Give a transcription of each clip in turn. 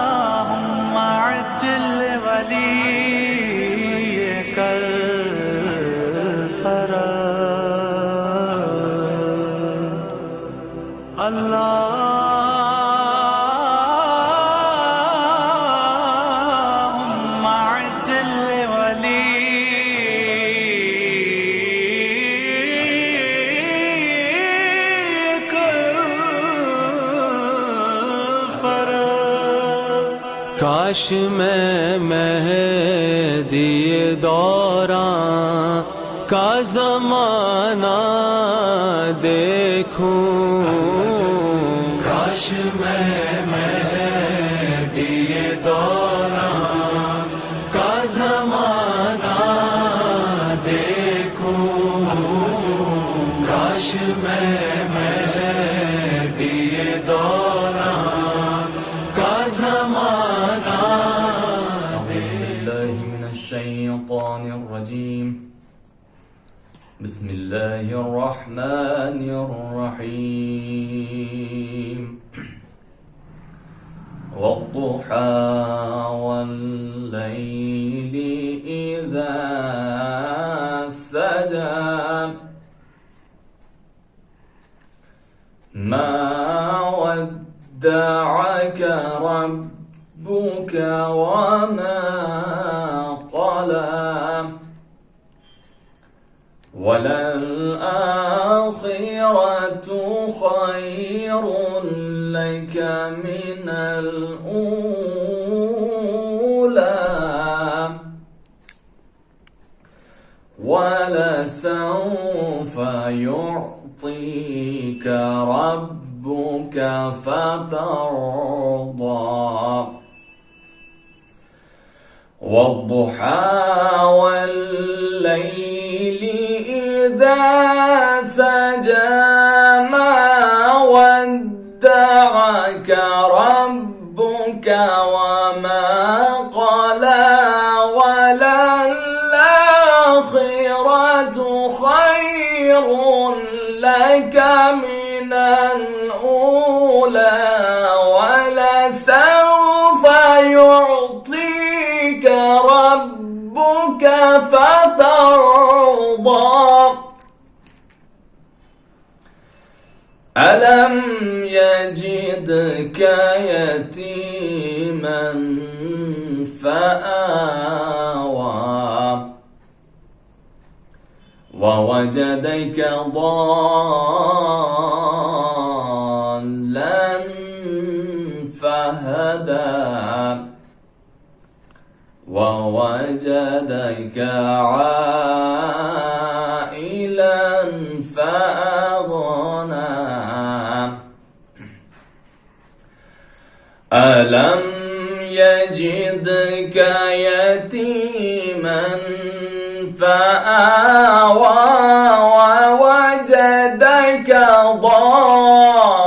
اللهم عجل وليك الفرج اللهم عجل وليك الفرج کاش میں مہدی دوران کا زمانہ دیکھوں کاش میں مہدی دوران کا زمانہ دیکھوں کاش میں مہدی دوران کا زمانہ بالله من الشيطان الرجيم بسم الله الرحمن الرحيم والضحى والليل إذا سجى ما ودعك ربك وما قلى وللآخرة خير لك من الأولى ولسوف يعطيك ربك فترضى والضحى والليل إذا سجى ما ودعك ربك وما قلى وللآخرة خير لك من الأولى ولسوف يعطيك ربك فترضى ألم يجدك يتيما فآوى ووجدك ضالا فهدى ووجدك عائلا فأغنى ألم يجدك يتيما فآوى ووجدك ضالا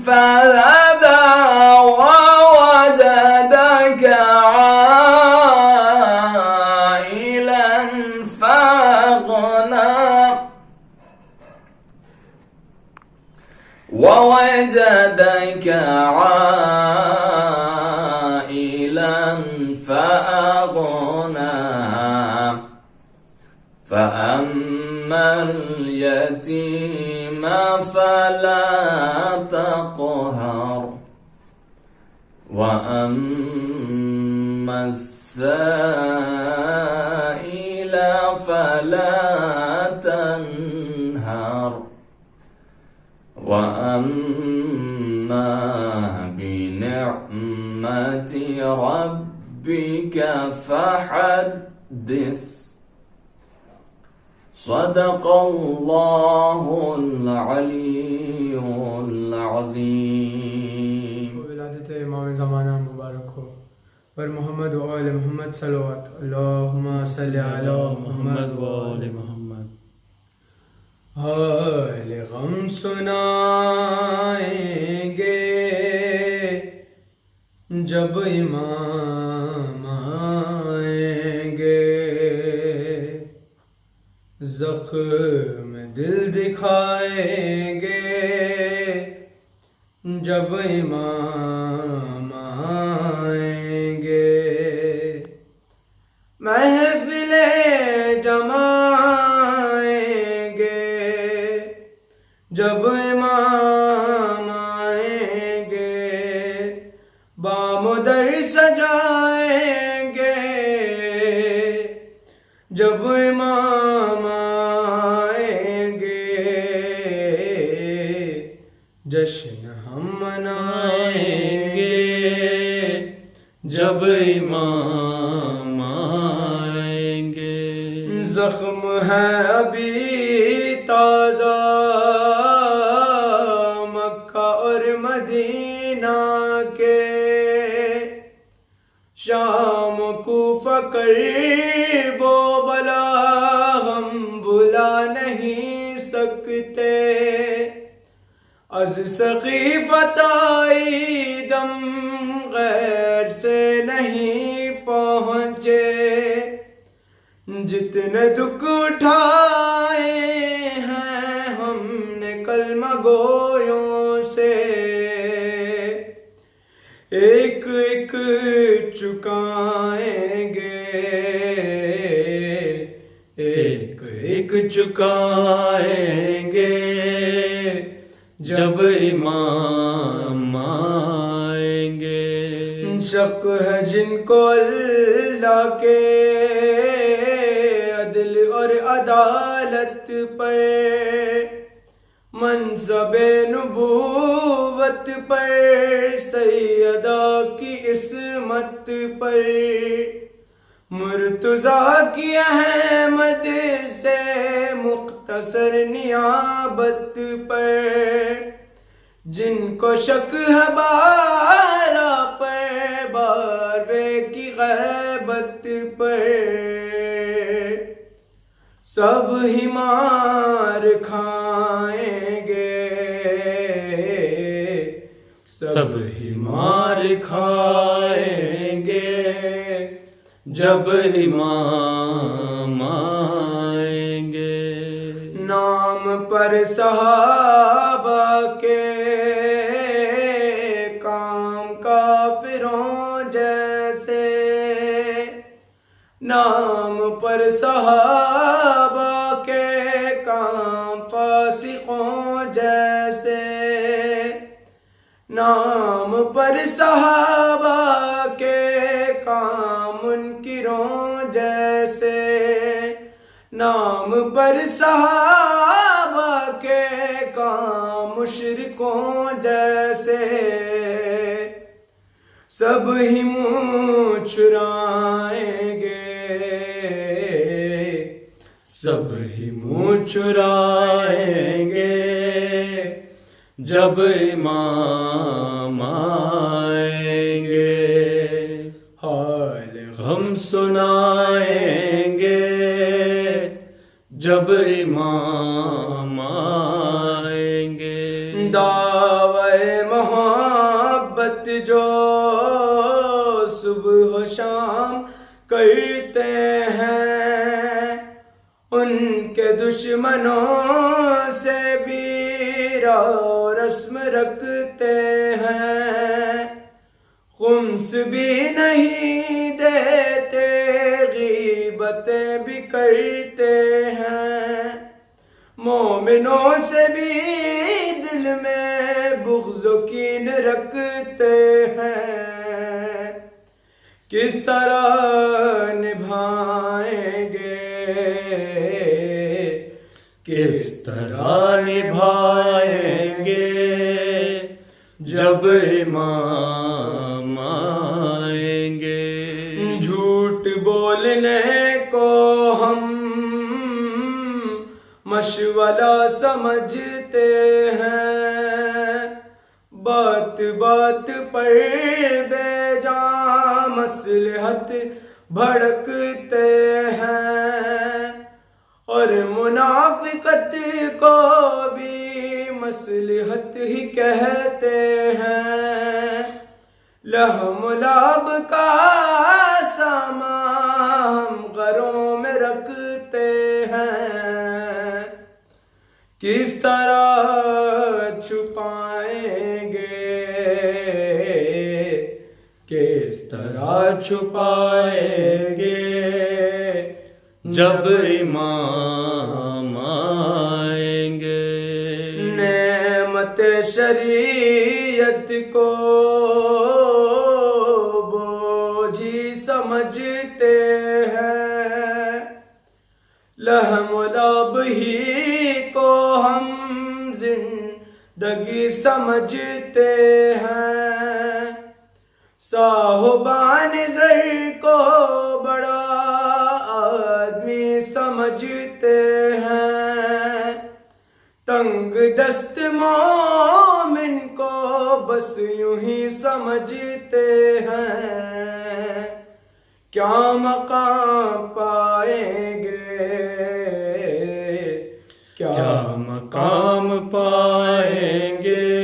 فهدى ووجدك عائلا فأغنى ووجدك عائلا فأغنى فأما اليتيم فلا تقهر وأما السائل فلا تنهر وأما بنعمة ربك فحدث صدق الله العلي العظيم. ولادت امام زمانہ مبارک ہو اور محمد و آل محمد صلوات اللہم صلی علی محمد و آل محمد. حال غم سنائیں گے جب امام آئیں گے، زخم دل دکھائیں گے جب امام آئیں گے، محفلیں جمائیں گے جب امام آئیں گے، بام و در سجائیں گے جب امام آئیں گے، جشن ہم منائیں گے جب امام آئیں گے، زخم ہے ابھی تازہ مکہ اور مدینہ کے، شام کوفہ کرب و بلا ہم بھلا نہیں سکتے، از سقیفۃ آئی دم غیر سے نہیں پہنچے، جتنے دکھ اٹھائے ہیں ہم نے کلمہ گویوں سے، ایک ایک چکائیں گے، ایک ایک چکائیں گے جب امام آئیں گے، شک ہے جن کو اللہ کے عدل اور عدالت پر، منصب نبوت پر، سیدہ کی عصمت پر، مرتضیٰ کی احمد سے مختصر نیابت پر، جن کو شک ہے بالا پر، باروے کی غیبت پر، سب ہی مار کھائیں گے، سب ہی مار کھائیں گے جب امام آئیں گے، نام پر صحابہ کے کام کافروں جیسے، نام پر صحابہ کے کام فاسقوں جیسے، نام پر صحابہ کے کام منکروں جیسے، نام پر صحابہ کے کام مشرکوں جیسے، سب ہی منہ چھرائیں گے، سب ہی منہ چھرائیں گے جب امام آئیں گے، حال غم سنائیں گے جب امام آئیں گے، دعوی محبت جو صبح و شام کرتے ہیں، ان کے دشمنوں سے بھی رسم رکھتے ہیں، خمس بھی نہیں دیتے، غیبتیں بھی کرتے ہیں، مومنوں سے بھی دل میں بغض و کین رکھتے ہیں، کس طرح نبھائیں گے، کس طرح نبھائیں گے جب امام آئیں گے، جھوٹ بولنے کو ہم مشغلہ سمجھتے ہیں، بات بات پر بے جا مصلحت بھڑکتے ہیں، اور اور منافقت کو بھی مصلحت ہی کہتے ہیں، لہم لعب کا سامان ہم گھروں میں رکھتے ہیں، کس طرح چھپائیں گے، کس طرح چھپائیں گے جب امام آئیں گے۔ نعمت شریعت کو بوجھی سمجھتے ہیں، لہم لعب ہی کو ہم زندگی سمجھتے ہیں، صاحبان زر کو بڑا آدمی سمجھتے ہیں، تنگ دست مومن کو بس یوں ہی سمجھتے ہیں، کیا مقام پائیں گے، کیا مقام پائیں گے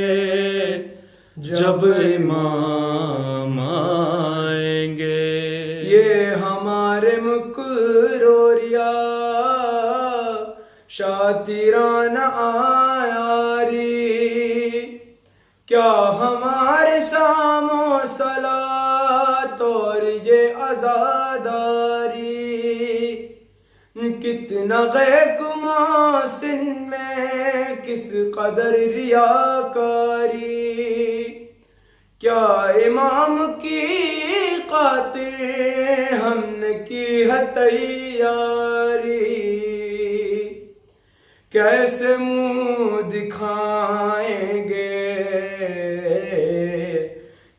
جب امام آئیں گے۔ یہ ہمارے مکروریا شاطرانہ آیاری، کیا ہمارے سام و صلات اور یہ عزاداری، کتنا غیق محسن میں کس قدر ریاکاری، کیا امام کی خاطر ہم نے کی ہے تیاری، کیسے منہ دکھائیں گے،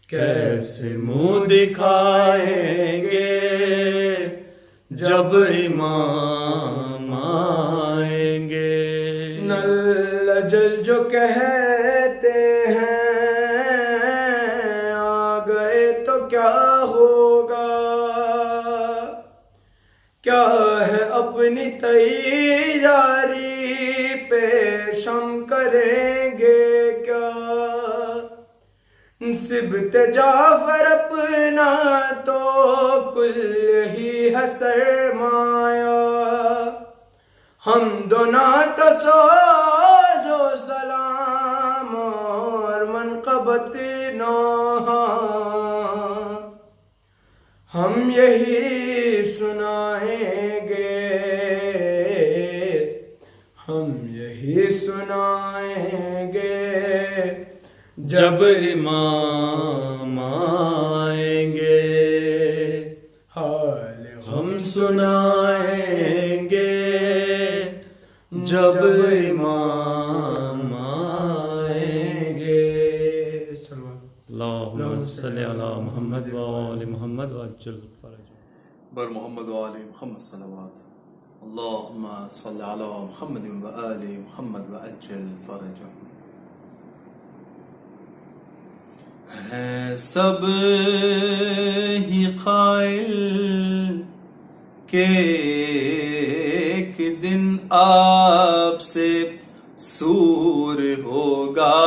کیسے منہ دکھائیں گے جب امام آئیں گے۔ نل جل جو کہتے ہیں آ گئے تو کیا ہوگا، کیا ہے اپنی تیاری پیش ہم کریں گے کیا، سبت جعفر اپنا تو کل ہی ہے سرمایہ، ہم دونوں تو سوز و سلام اور منقبت نوحہ، ہم یہی سنائیں گے، ہم یہی سنائیں گے جب امام آئیں گے، حال ہم سنائیں گے جب امام آئیں گے۔ اللہم صلی علی محمد و آل محمد وعجل فرج بر محمد و آل محمد صلوات، اللہم صلی علی محمد و آل محمد وعجل فرج۔ ہیں سب ہی قائل کہ ایک دن آپ سے سور ہوگا،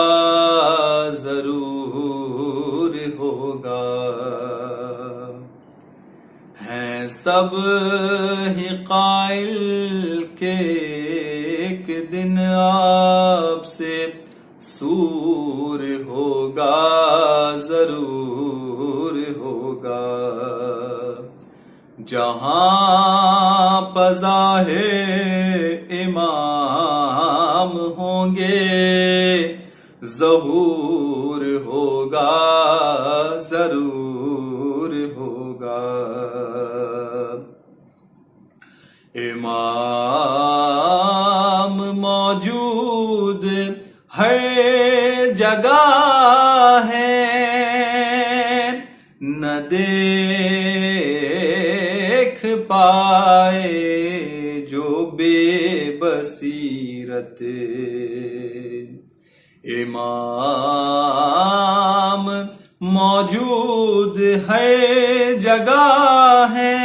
ضرور ہوگا، ہیں سب ہی قائل کہ ایک دن آپ سے سور ہوگا، ضرور ہوگا، جہاں بظاہر امام ہوں گے، ظہور ہوگا، ضرور ہوگا، امام موجود ہر جگہ ہے، نہ دیکھ پائے جو بے بصیرت، امام موجود ہر جگہ ہے،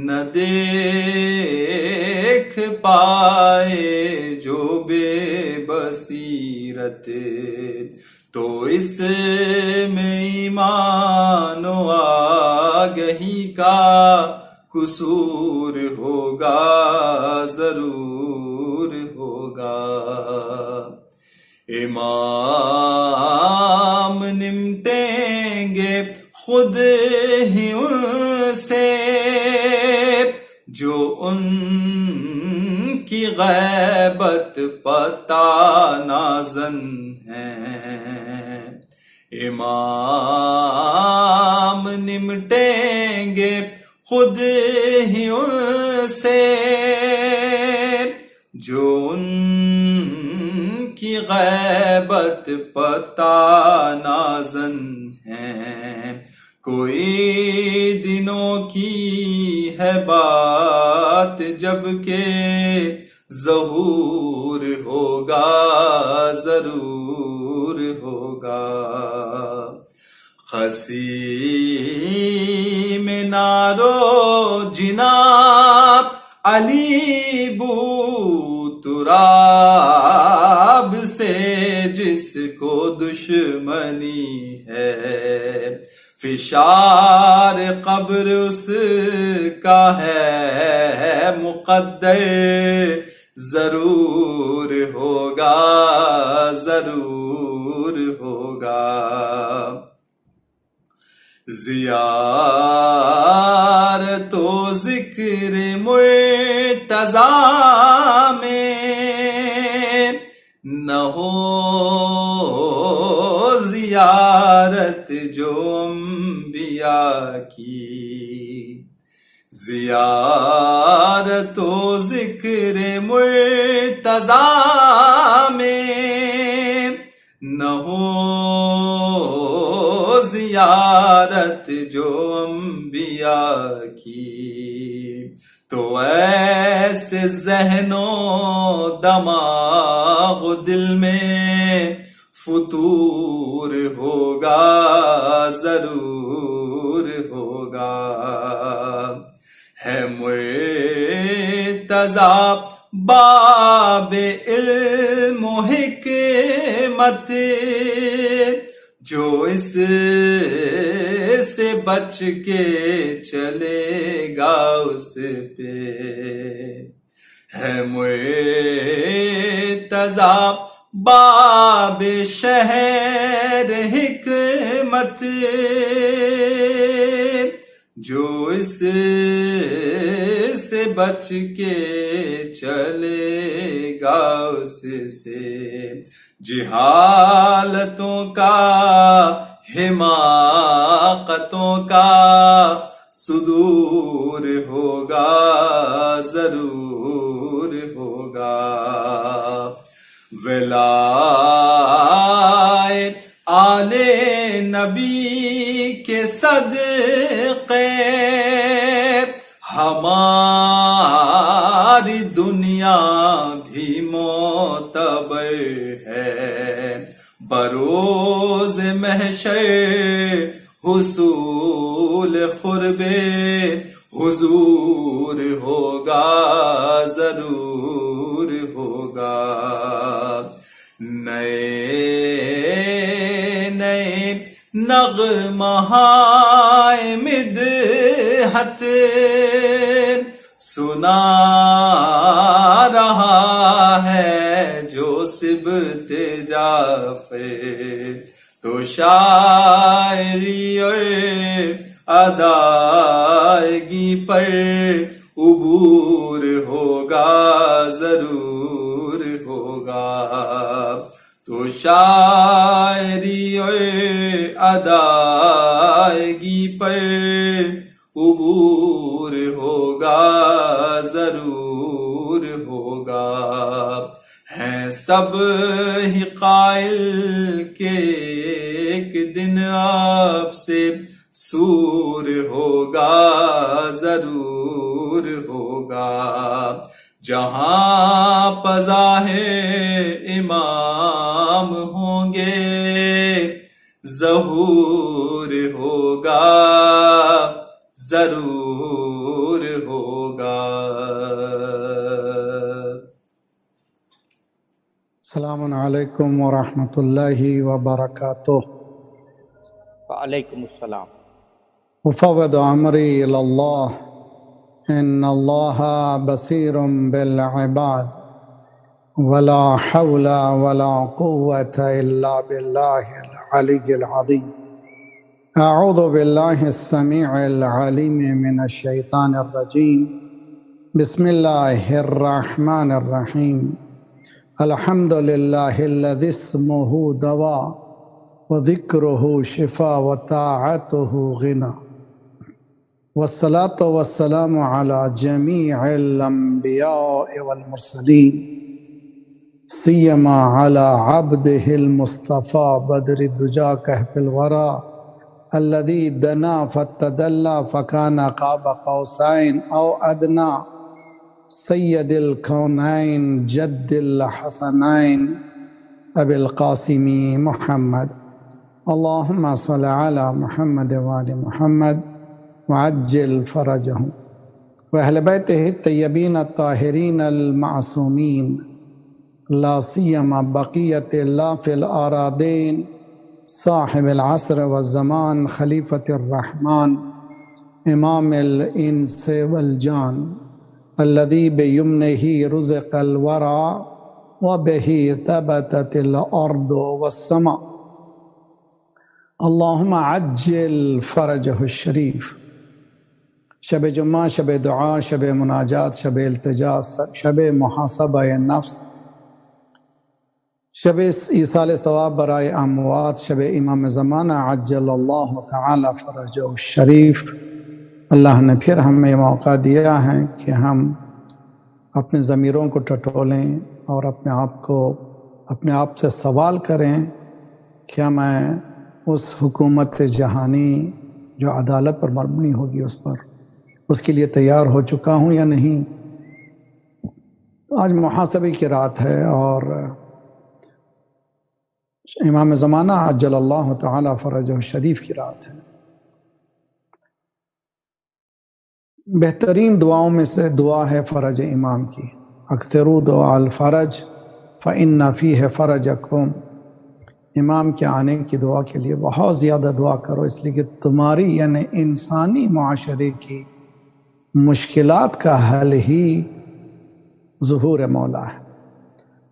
نہ دیکھ پائے جو بے بصیرت، تو اس میں ایمان و آگہی کا قصور ہوگا، ضرور ہوگا۔ امام نمٹیں گے خود ہی ان سے جو ان کی غیبت پتہ نازن ہیں۔ امام نمٹیں گے خود ہی ان سے جو ان کی غیبت پتہ نازن ہیں۔ کوئی دنوں کی ہے بات جب کہ ظہور ہوگا، ضرور ہوگا۔ خصیم نارو جناب علی بو تراب سے جس کو دشمنی ہے، فشار قبر اس کا ہے مقدر، ضرور ہوگا، ضرور ہوگا۔ زیارت و ذکر مرتضیٰ میں نہ ہو زیارت جو انبیاء کی، زیارت و ذکر مرتضیٰ میں نہ ہو زیارت جو انبیاء کی، تو ایسے ذہن و دماغ و دل میں فطور ہوگا، ضرور ہوگا۔ ہے مرتضیٰ باب علم و حکمت، جو اس سے بچ کے چلے گا اس پہ، ہے مرتضیٰ باب شہر حکمت، جو اس سے بچ کے چلے گا اس سے، جہالتوں کا حماقتوں کا صدور ہوگا، ضرور ہوگا۔ ولائے آل نبی کے صدقے ہماری دنیا بھی معتبر ہے، بروز محشر حصول قرب حضور ہوگا، ضرور ہوگا۔ نئے نئے نغمہائے مدحت سنا رہا ہے جو سبت جعفر، تو شاعری اور ادائیگی پر عبور ہوگا، ضرور ہوگا۔ تو شاعری اور ادائیگی پر عبور ہوگا، ضرور ہوگا۔ ہیں سب ہی قائل کہ ایک دن آپ سے سور ہوگا، ضرور ہوگا۔ جہاں بظاہر امام ہوں گے ظہور ہوگا، ضرور ہوگا۔ عليكم ورحمة الله وبركاته. وعليكم السلام. أفوض أمري إلى الله إن الله بصير بالعباد ولا حول ولا قوة إلا بالله العلي العظيم. أعوذ بالله السميع العليم من الشيطان الرجيم. بسم الله الرحمن الرحيم. الحمد لله الذي اسمه دواء وذكره شفاء وطاعته غنى، والصلاة والسلام على جميع الأنبياء والمرسلين، سيما على عبده المصطفى بدر الدجى كهف الورى الذي دنا فتدلى فكان قاب قوسين أو أدنى، سيد الكونين جد الحسنين أبي القاسم محمد. اللهم صل على محمد وآل محمد وعجل فرجهم وأهل بيته الطيبين الطاهرين المعصومين، لا سيما بقية الله في الأراضين صاحب العصر والزمان خليفة الرحمن إمام الإنس والجان الذي بيمنه رزق الورى وبه ثبتت الأرض والسماء. اللهم عجل فرجه الشريف. شب جمعہ، شب دعا، شب مناجات، شب التجا، شب محاسبہ نفس، شب ایصال ثواب برائے اموات، شب امام زمانہ عجل اللہ تعالی فرجہ الشریف۔ اللہ نے پھر ہمیں موقع دیا ہے کہ ہم اپنے ضمیروں کو ٹٹولیں اور اپنے آپ سے سوال کریں، کیا میں اس حکومت جہانی جو عدالت پر مبنی ہوگی اس کے لیے تیار ہو چکا ہوں یا نہیں؟ آج محاسبے کی رات ہے اور امام زمانہ عجل اللہ تعالی فرجہ شریف کی رات ہے۔ بہترین دعاؤں میں سے دعا ہے فرج امام کی۔ اکثروا دعاء الفرج فإن فیہ فرجکم۔ امام کے آنے کی دعا کے لیے بہت زیادہ دعا کرو، اس لیے کہ تمہاری یعنی انسانی معاشرے کی مشکلات کا حل ہی ظہور مولا ہے۔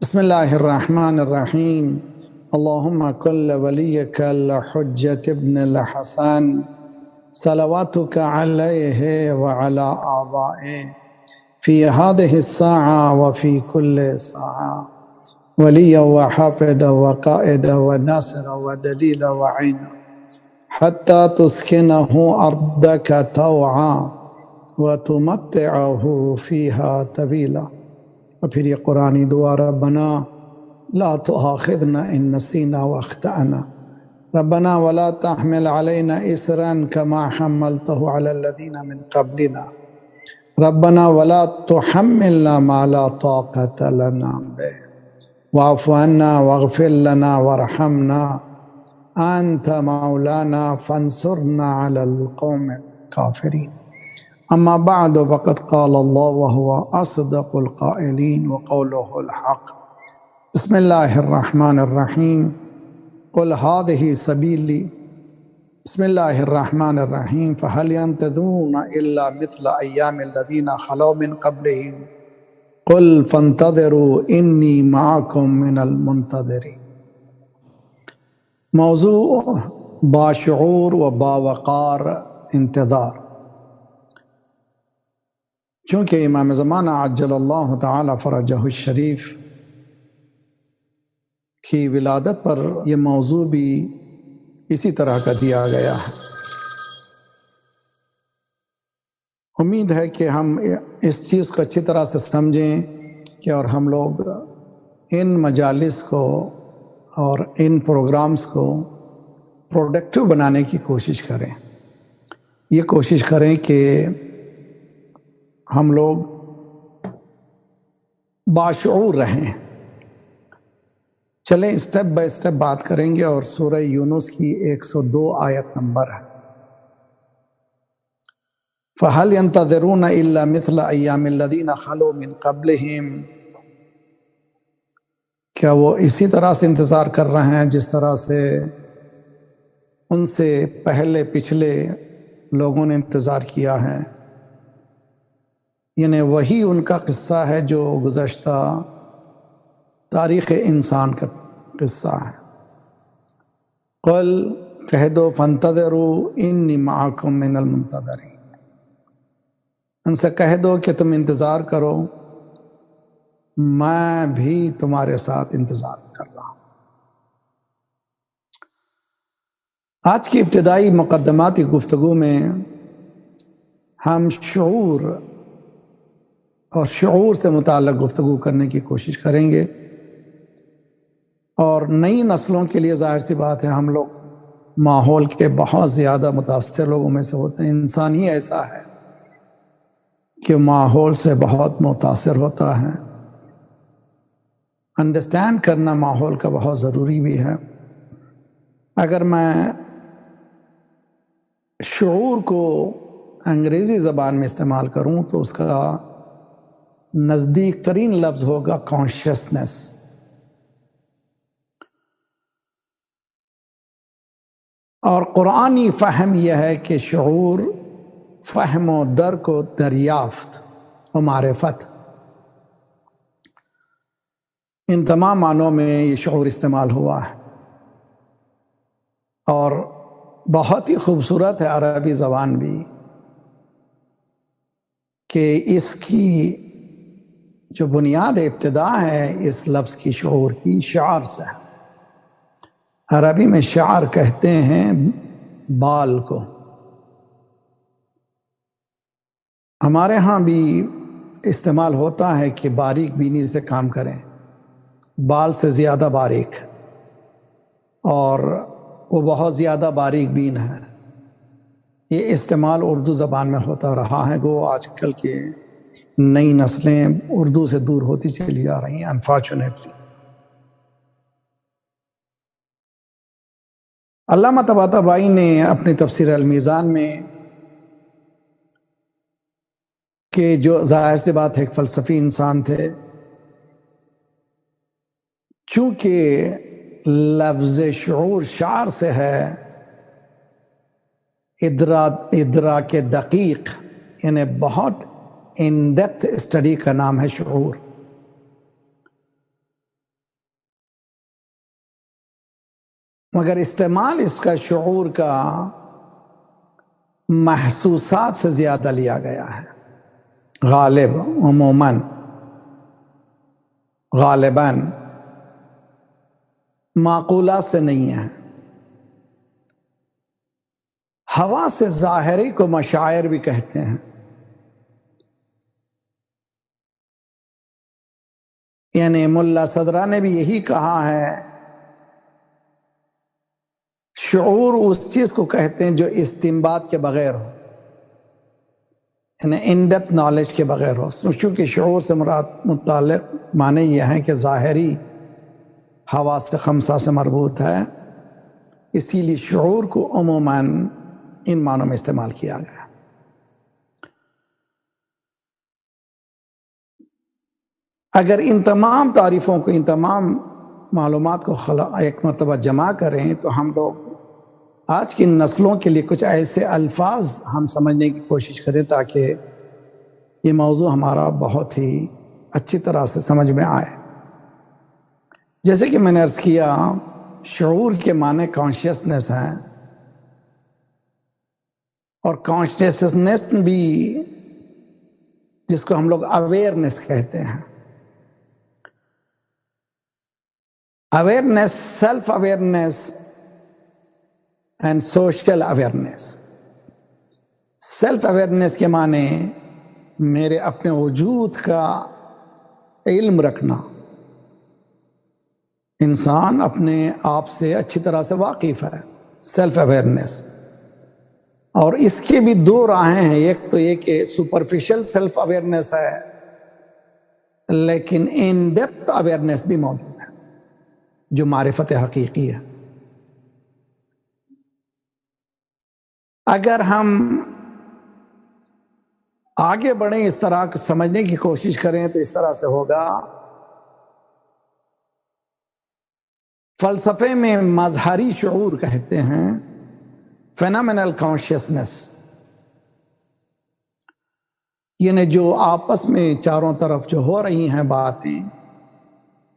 بسم اللہ الرحمن الرحیم۔ اللہم کل ولیک الحجۃ ابن الحسن صلواتک علیہ وعلی آبائہ فی هذه الساعة وفی کل ساعة ولیا وحافظا وقائدا وناصرا ودلیلا وعینا حتی تسکنہ ارضک طوعا وتمتعہ فیہا طویلا۔ اور پھر یہ قرآنی دعا، ربنا لا تؤاخذنا ان نسینا واخطأنا ربنا ولا تحمل علينا إسرا كما حملته على الذين من قبلنا ربنا ولا تحملنا ما لا طاقة لنا به واعف عنا واغفر لنا وارحمنا أنت مولانا فانصرنا على القوم الكافرين۔ أما بعد فقد قال الله وهو أصدق القائلين وقوله الحق۔ بسم الله الرحمن الرحيم۔ قل هذه سبيلي۔ بسم الله الرحمن الرحيم۔ فهل ينتظرون إلا مثل أيام الذين خلوا من قبلهم قل فانتظروا إني معكم من المنتظرين۔ موضوع باشعور و باوقار انتظار۔ چونکہ امام زمانہ عجل اللہ تعالی فرجہ الشریف کی ولادت پر یہ موضوع بھی اسی طرح کا دیا گیا ہے۔ امید ہے کہ ہم اس چیز کو اچھی طرح سے سمجھیں کہ اور ہم لوگ ان مجالس کو اور ان پروگرامز کو پروڈکٹیو بنانے کی کوشش کریں۔ یہ کوشش کریں کہ ہم لوگ باشعور رہیں۔ چلیں اسٹیپ بائی اسٹیپ بات کریں گے، اور سورہ یونس کی 102 آیت نمبر ہے۔ فَهَلْ يَنْتَظِرُونَ إِلَّا مِثْلَ أَيَّامِ الَّذِينَ خَلُوا مِنْ قَبْلِهِمْ۔ کیا وہ اسی طرح سے انتظار کر رہے ہیں جس طرح سے ان سے پہلے پچھلے لوگوں نے انتظار کیا ہے؟ یعنی وہی ان کا قصہ ہے جو گزشتہ تاریخ انسان کا قصہ ہے۔ قل کہہ دو فانتظروا انی معکم من المنتظرین، ان سے کہہ دو کہ تم انتظار کرو، میں بھی تمہارے ساتھ انتظار کر رہا ہوں۔ آج کی ابتدائی مقدماتی گفتگو میں ہم شعور اور شعور سے متعلق گفتگو کرنے کی کوشش کریں گے، اور نئی نسلوں کے لیے ظاہر سی بات ہے ہم لوگ ماحول کے بہت زیادہ متاثر لوگوں میں سے ہوتے ہیں۔ انسان ہی ایسا ہے کہ ماحول سے بہت متاثر ہوتا ہے۔ انڈرسٹینڈ کرنا ماحول کا بہت ضروری بھی ہے۔ اگر میں شعور کو انگریزی زبان میں استعمال کروں تو اس کا نزدیک ترین لفظ ہوگا کانشیسنس۔ اور قرآنی فہم یہ ہے کہ شعور فہم و درک و دریافت و معرفت، ان تمام معنوں میں یہ شعور استعمال ہوا ہے، اور بہت ہی خوبصورت ہے عربی زبان بھی کہ اس کی جو بنیاد ابتدا ہے اس لفظ کی شعور کی شعر سے ہے۔ عربی میں شعر کہتے ہیں بال کو۔ ہمارے ہاں بھی استعمال ہوتا ہے کہ باریک بینی سے کام کریں، بال سے زیادہ باریک، اور وہ بہت زیادہ باریک بین ہے۔ یہ استعمال اردو زبان میں ہوتا رہا ہے، گو آج کل کے نئی نسلیں اردو سے دور ہوتی چلی جا رہی ہیں انفارچونیٹلی۔ علامہ طباطبائی نے اپنی تفسیر المیزان میں، کہ جو ظاہر سی بات ہے ایک فلسفی انسان تھے، چونکہ لفظ شعور شعر سے ہے، ادراک دقیق یعنی بہت ان ڈیپتھ اسٹڈی کا نام ہے شعور۔ مگر استعمال اس کا شعور کا محسوسات سے زیادہ لیا گیا ہے، غالب عموماً غالباً معقولات سے نہیں ہے۔ ہوا سے ظاہری کو مشاعر بھی کہتے ہیں، یعنی ملا صدرہ نے بھی یہی کہا ہے، شعور اس چیز کو کہتے ہیں جو استنباط کے بغیر ہو، یعنی ان ڈیپتھ نالج کے بغیر ہو۔ چونکہ شعور سے متعلق معنی یہ ہیں کہ ظاہری حواس خمسہ سے مربوط ہے، اسی لیے شعور کو عموماً ان معنوں میں استعمال کیا گیا۔ اگر ان تمام تعریفوں کو، ان تمام معلومات کو ایک مرتبہ جمع کریں تو ہم لوگ آج کی نسلوں کے لیے کچھ ایسے الفاظ ہم سمجھنے کی کوشش کریں تاکہ یہ موضوع ہمارا بہت ہی اچھی طرح سے سمجھ میں آئے۔ جیسے کہ میں نے عرض کیا، شعور کے معنی کانشیسنس ہیں، اور کانشیسنس بھی جس کو ہم لوگ اویئرنس کہتے ہیں، awareness, self awareness and social awareness. Self awareness کے معنی میرے اپنے وجود کا علم رکھنا، انسان اپنے آپ سے اچھی طرح سے واقف ہے، سیلف اویئرنس۔ اور اس کی بھی دو راہیں ہیں، ایک تو یہ کہ سپرفیشل سیلف اویئرنس ہے، لیکن ان ڈیپتھ اویئرنس بھی موجود ہے جو معرفت حقیقی ہے۔ اگر ہم آگے بڑھیں، اس طرح سمجھنے کی کوشش کریں تو اس طرح سے ہوگا فلسفے میں مظہری شعور کہتے ہیں، فینامنل کانشیسنس، یعنی جو آپس میں چاروں طرف جو ہو رہی ہیں باتیں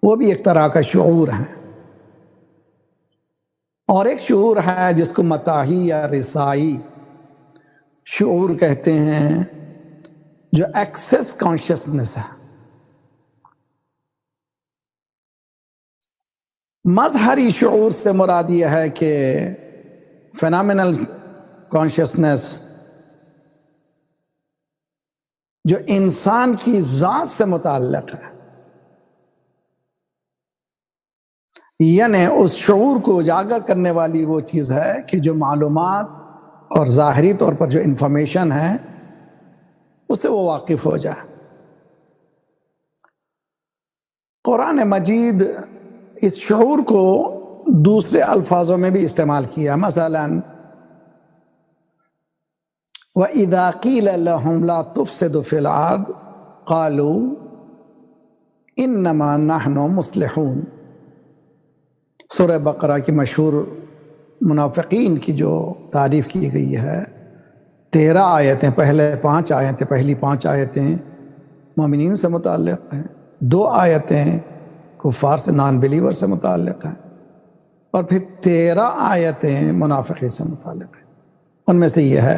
وہ بھی ایک طرح کا شعور ہے۔ اور ایک شعور ہے جس کو متاحی یا رسائی شعور کہتے ہیں، جو ایکسس کانشیسنس ہے۔ مظہری شعور سے مراد یہ ہے کہ فینامنل کانشیسنس جو انسان کی ذات سے متعلق ہے، یعنی اس شعور کو اجاگر کرنے والی وہ چیز ہے کہ جو معلومات اور ظاہری طور پر جو انفارمیشن ہے اس سے وہ واقف ہو جائے۔ قرآن مجید اس شعور کو دوسرے الفاظوں میں بھی استعمال کیا، مثلا وَإِذَا قِيلَ لَهُمْ لَا تُفْسِدُوا فِي الْأَرْضِ قَالُوا إِنَّمَا نَحْنُ مُصْلِحُونَ۔ سورہ بقرہ کی مشہور منافقین کی جو تعریف کی گئی ہے، 13 آیتیں، پہلے 5 آیتیں، پہلی 5 آیتیں مومنین سے متعلق ہیں، 2 آیتیں کفار سے، نان بلیور سے متعلق ہیں، اور پھر 13 آیتیں منافقین سے متعلق ہیں۔ ان میں سے یہ ہے،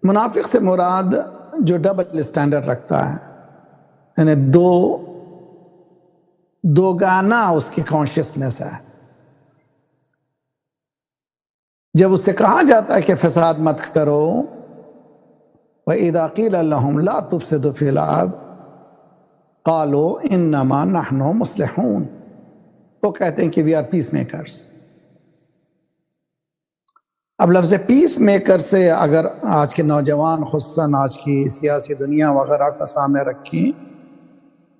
منافق سے مراد جو ڈبل اسٹینڈرڈ رکھتا ہے، یعنی دو گانا اس کی کانشیسنس ہے۔ جب اس سے کہا جاتا ہے کہ فساد مت کرو، وَإِذَا قِيلَ لَهُمْ لَا تُفْسِدُوا فِي الْأَرْضِ قَالُوا إِنَّمَا نَحْنُ مُصْلِحُونَ، وہ کہتے ہیں کہ وی آر پیس میکرز۔ اب لفظ پیس میکر سے اگر آج کے نوجوان خصوصاً آج کی سیاسی دنیا وغیرہ کا سامنے رکھیں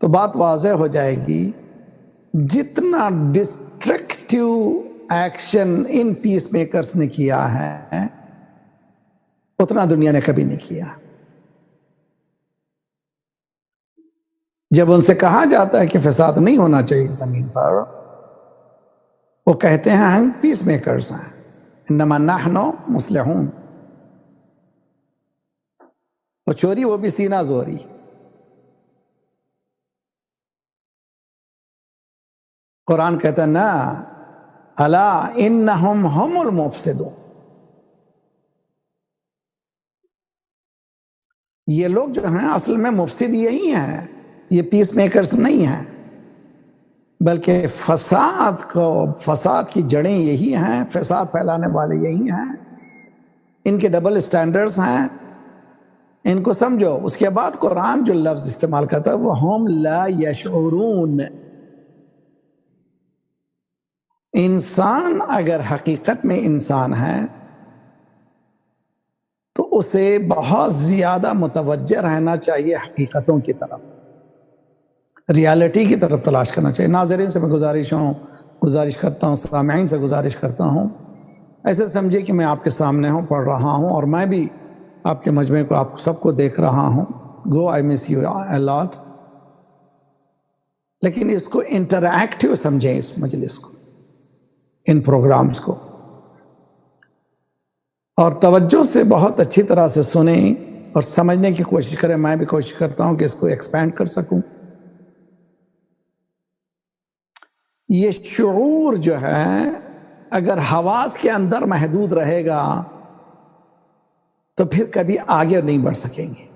تو بات واضح ہو جائے گی، جتنا destructive action in piece makers نے کیا ہے اتنا دنیا نے کبھی نہیں کیا۔ جب ان سے کہا جاتا ہے کہ فساد نہیں ہونا چاہیے زمین پر، وہ کہتے ہیں ہم پیس میکرز ہیں، انما نحن مصلحون۔ وہ چوری، وہ بھی سینہ زوری۔ قرآن کہتا ہے نا، الا انہم ہم المفسدون، یہ لوگ جو ہیں اصل میں مفسد یہی ہیں، یہ پیس میکرز نہیں ہیں، بلکہ فساد کی جڑیں یہی ہیں، فساد پھیلانے والے یہی ہیں، ان کے ڈبل سٹینڈرز ہیں، ان کو سمجھو۔ اس کے بعد قرآن جو لفظ استعمال کرتا ہے وہ ہم لا یشعرون۔ انسان اگر حقیقت میں انسان ہے تو اسے بہت زیادہ متوجہ رہنا چاہیے حقیقتوں کی طرف، ریالٹی کی طرف تلاش کرنا چاہیے۔ ناظرین سے میں گزارش کرتا ہوں، سامعین سے گزارش کرتا ہوں، ایسے سمجھے کہ میں آپ کے سامنے ہوں، پڑھ رہا ہوں، اور میں بھی آپ کے مجمع کو، آپ سب کو دیکھ رہا ہوں۔ گو آئی مس یو اے لاٹ، لیکن اس کو انٹریکٹیو سمجھیں، اس مجلس کو، ان پروگرامز کو، اور توجہ سے بہت اچھی طرح سے سنیں اور سمجھنے کی کوشش کریں۔ میں بھی کوشش کرتا ہوں کہ اس کو ایکسپینڈ کر سکوں۔ یہ شعور جو ہے اگر حواس کے اندر محدود رہے گا تو پھر کبھی آگے نہیں بڑھ سکیں گے۔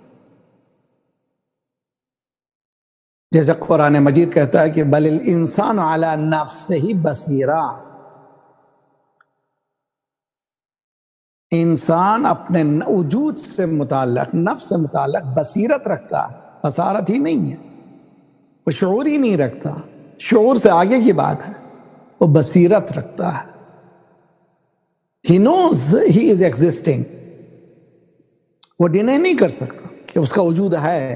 جیسے قرآن مجید کہتا ہے کہ بل الانسان علی نفسہ بصیرہ، انسان اپنے وجود سے متعلق، نفس سے متعلق بصیرت رکھتا ہے، بصارت ہی نہیں ہے، وہ شعور ہی نہیں رکھتا، شعور سے آگے کی بات ہے، وہ بصیرت رکھتا ہے۔ He knows he is existing، وہ ڈینے نہیں کر سکتا کہ اس کا وجود ہے،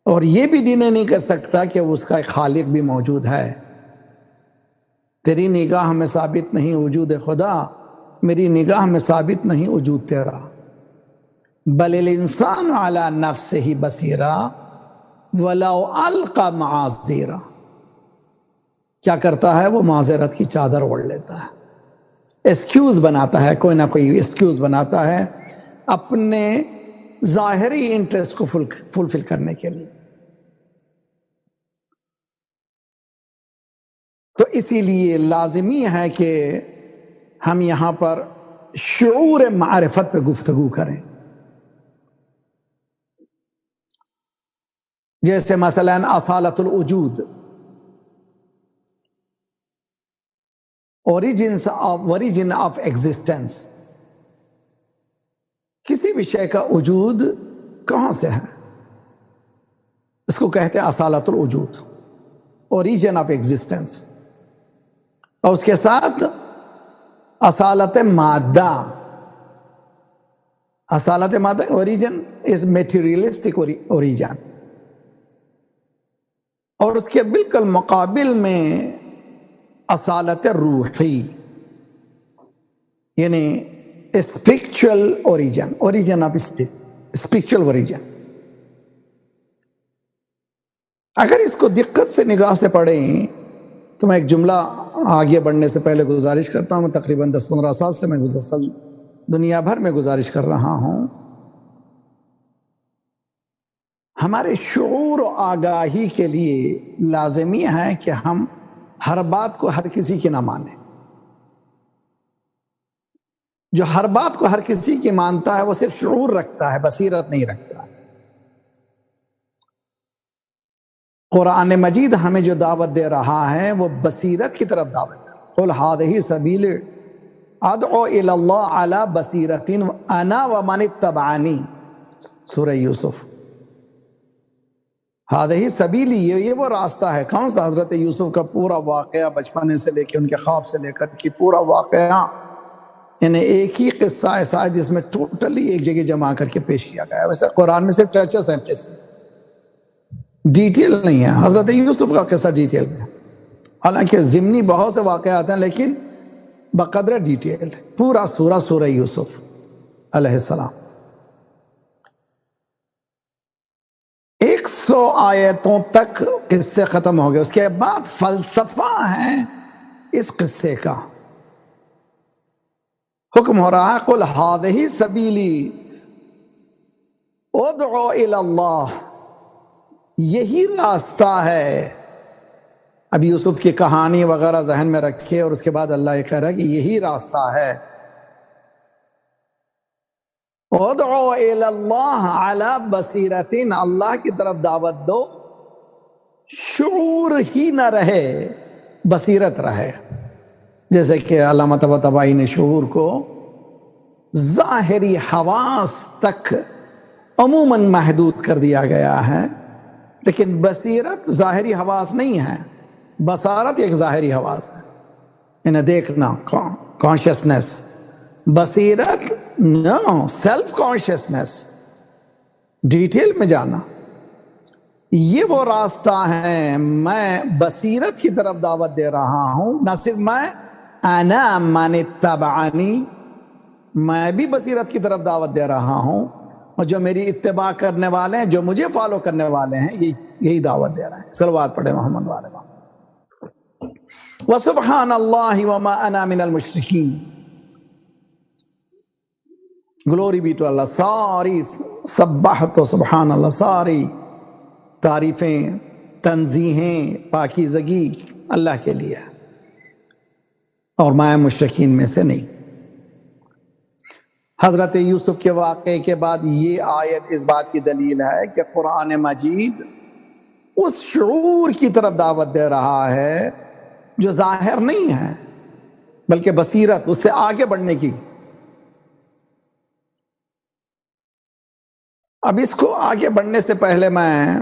اور یہ بھی ڈینے نہیں کر سکتا کہ اس کا ایک خالق بھی موجود ہے۔ تیری نگاہ میں ثابت نہیں وجود خدا، میری نگاہ میں ثابت نہیں وجود تیرا۔ بل الانسان علی نفسہ بصیرہ ولو القی معاذیرہ، کیا کرتا ہے؟ وہ معذرت کی چادر اوڑھ لیتا ہے، ایکسکیوز بناتا ہے، کوئی نہ کوئی ایکسکیوز بناتا ہے اپنے ظاہری انٹرسٹ کو فلفل کرنے کے لیے۔ تو اسی لیے لازمی ہے کہ ہم یہاں پر شعور معرفت پہ گفتگو کریں۔ جیسے مثلا اصالت الوجود، اوریجن آف ایگزسٹنس، کسی بھی شے کا وجود کہاں سے ہے، اس کو کہتے ہیں اصالت الوجود، اوریجن آف ایگزسٹنس۔ اور اس کے ساتھ اصالت مادہ، اصالت مادہ اوریجن از میٹیریلسٹک اوریجن، اور اس کے بالکل مقابل میں اصالت روحی، یعنی spiritual origin, origin of spiritual origin. اگر اس کو دقت سے نگاہ سے پڑھیں تو میں ایک جملہ آگے بڑھنے سے پہلے گزارش کرتا ہوں، میں تقریباً 10-15 سال سے میں دنیا بھر میں گزارش کر رہا ہوں، ہمارے شعور و آگاہی کے لیے لازمی ہے کہ ہم ہر بات کو ہر کسی کی نہ مانیں۔ جو ہر بات کو ہر کسی کی مانتا ہے وہ صرف شعور رکھتا ہے، بصیرت نہیں رکھتا ہے۔ قرآن مجید ہمیں جو دعوت دے رہا ہے وہ بصیرت کی طرف دعوت دے رہا ہے۔ قُلْ هَٰذِهِ سَبِيلِ أَدْعُو إِلَى اللَّهِ عَلَىٰ بَصِيرَةٍ أَنَا وَمَنِ اتَّبَعَنِي، سورہ یوسف۔ هَٰذِهِ سَبِيلِ، یہ وہ راستہ ہے۔ کون سا؟ حضرت یوسف کا پورا واقعہ، بچپنے سے لے کے ان کے خواب سے لے کر کہ پورا واقعہ، یعنی ایک ہی قصہ ایسا ہے جس میں ٹوٹلی ایک جگہ جمع کر کے پیش کیا گیا ہے۔ ویسے قرآن میں صرف ٹچز ہیں، ڈیٹیل نہیں ہے۔ حضرت یوسف کا قصہ ڈیٹیل میں، حالانکہ ضمنی بہت سے واقعات ہیں لیکن بقدر ڈیٹیل، پورا سورہ یوسف علیہ السلام۔ 100 آیتوں تک قصے ختم ہو گئے، اس کے بعد فلسفہ ہے اس قصے کا۔ حکم ہو رہا ہے قُلْ هَٰذِهِ سَبِيلِي أَدْعُو إِلَى اللَّهِ، یہی راستہ ہے۔ اب یوسف کی کہانی وغیرہ ذہن میں رکھے اور اس کے بعد اللہ یہ کہہ رہا ہے کہ یہی راستہ ہے۔ ادعو الی اللہ علی بصیرتین، اللہ کی طرف دعوت دو، شعور ہی نہ رہے، بصیرت رہے۔ جیسے کہ علامہ طباطبائی نے شعور کو ظاہری حواس تک عموماً محدود کر دیا گیا ہے، لیکن بصیرت ظاہری حواس نہیں ہے، بصارت ایک ظاہری حواس ہے، انہیں دیکھنا، کانشیسنس۔ بصیرت نو، سیلف کانشیسنس، ڈیٹیل میں جانا۔ یہ وہ راستہ ہے، میں بصیرت کی طرف دعوت دے رہا ہوں، نہ صرف میں، انا من اتبعنی، میں بھی بصیرت کی طرف دعوت دے رہا ہوں، اور جو میری اتباع کرنے والے ہیں، جو مجھے فالو کرنے والے ہیں، یہی دعوت دے رہے ہیں۔ صلوات پڑھے محمد والے۔ وَسُبْحَانَ اللَّهِ وَمَا أَنَا مِنَ الْمُشْرِكِينَ، گلوری بھی تو اللہ، ساری سبحت و سبحان اللہ، ساری تعریفیں، تنزیہیں، پاکیزگی اللہ کے لیے، اور میں مشرکین میں سے نہیں۔ حضرت یوسف کے واقعے کے بعد یہ آیت اس بات کی دلیل ہے کہ قرآن مجید اس شعور کی طرف دعوت دے رہا ہے جو ظاہر نہیں ہے بلکہ بصیرت، اس سے آگے بڑھنے کی۔ اب اس کو آگے بڑھنے سے پہلے میں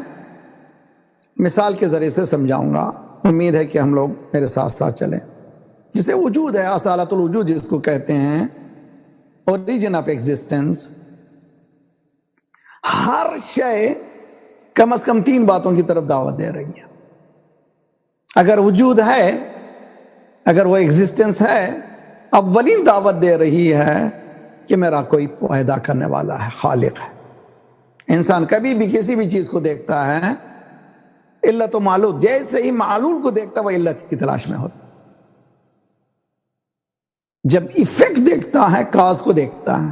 مثال کے ذریعے سے سمجھاؤں گا، امید ہے کہ ہم لوگ میرے ساتھ ساتھ چلیں۔ جسے وجود ہے، اصالت الوجود جس کو کہتے ہیں، اوریجن آف ایگزسٹنس، ہر شے کم از کم 3 باتوں کی طرف دعوت دے رہی ہے۔ اگر وجود ہے، اگر وہ ایگزسٹنس ہے، اولین دعوت دے رہی ہے کہ میرا کوئی پیدا کرنے والا ہے، خالق ہے۔ انسان کبھی بھی کسی بھی چیز کو دیکھتا ہے علت و معلول، جیسے ہی معلول کو دیکھتا وہ علت کی تلاش میں ہوتا، جب ایفیکٹ دیکھتا ہے کاز کو دیکھتا ہے،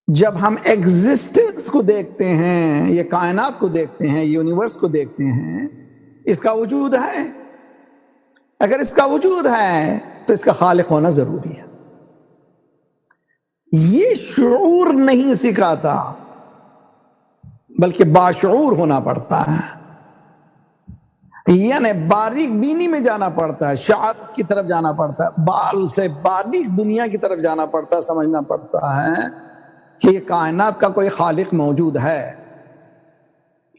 جب ہم ایگزسٹنس کو دیکھتے ہیں، یہ کائنات کو دیکھتے ہیں، یونیورس کو دیکھتے ہیں، اس کا وجود ہے، اگر اس کا وجود ہے تو اس کا خالق ہونا ضروری ہے۔ یہ شعور نہیں سکھاتا بلکہ باشعور ہونا پڑتا ہے، یعنی باریک بینی میں جانا پڑتا ہے، شعر کی طرف جانا پڑتا ہے، بال سے باریک دنیا کی طرف جانا پڑتا ہے، سمجھنا پڑتا ہے کہ یہ کائنات کا کوئی خالق موجود ہے۔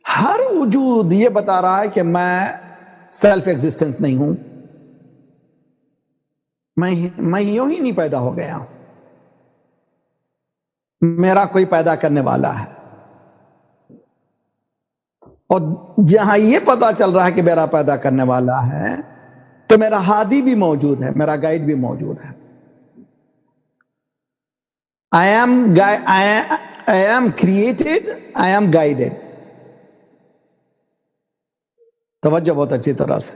ہر وجود یہ بتا رہا ہے کہ میں سیلف ایگزسٹنس نہیں ہوں، میں یوں ہی نہیں پیدا ہو گیا، میرا کوئی پیدا کرنے والا ہے۔ اور جہاں یہ پتا چل رہا ہے کہ میرا پیدا کرنے والا ہے تو میرا ہادی بھی موجود ہے، میرا گائیڈ بھی موجود ہے۔ I am created, I am guided۔ توجہ بہت اچھی طرح سے،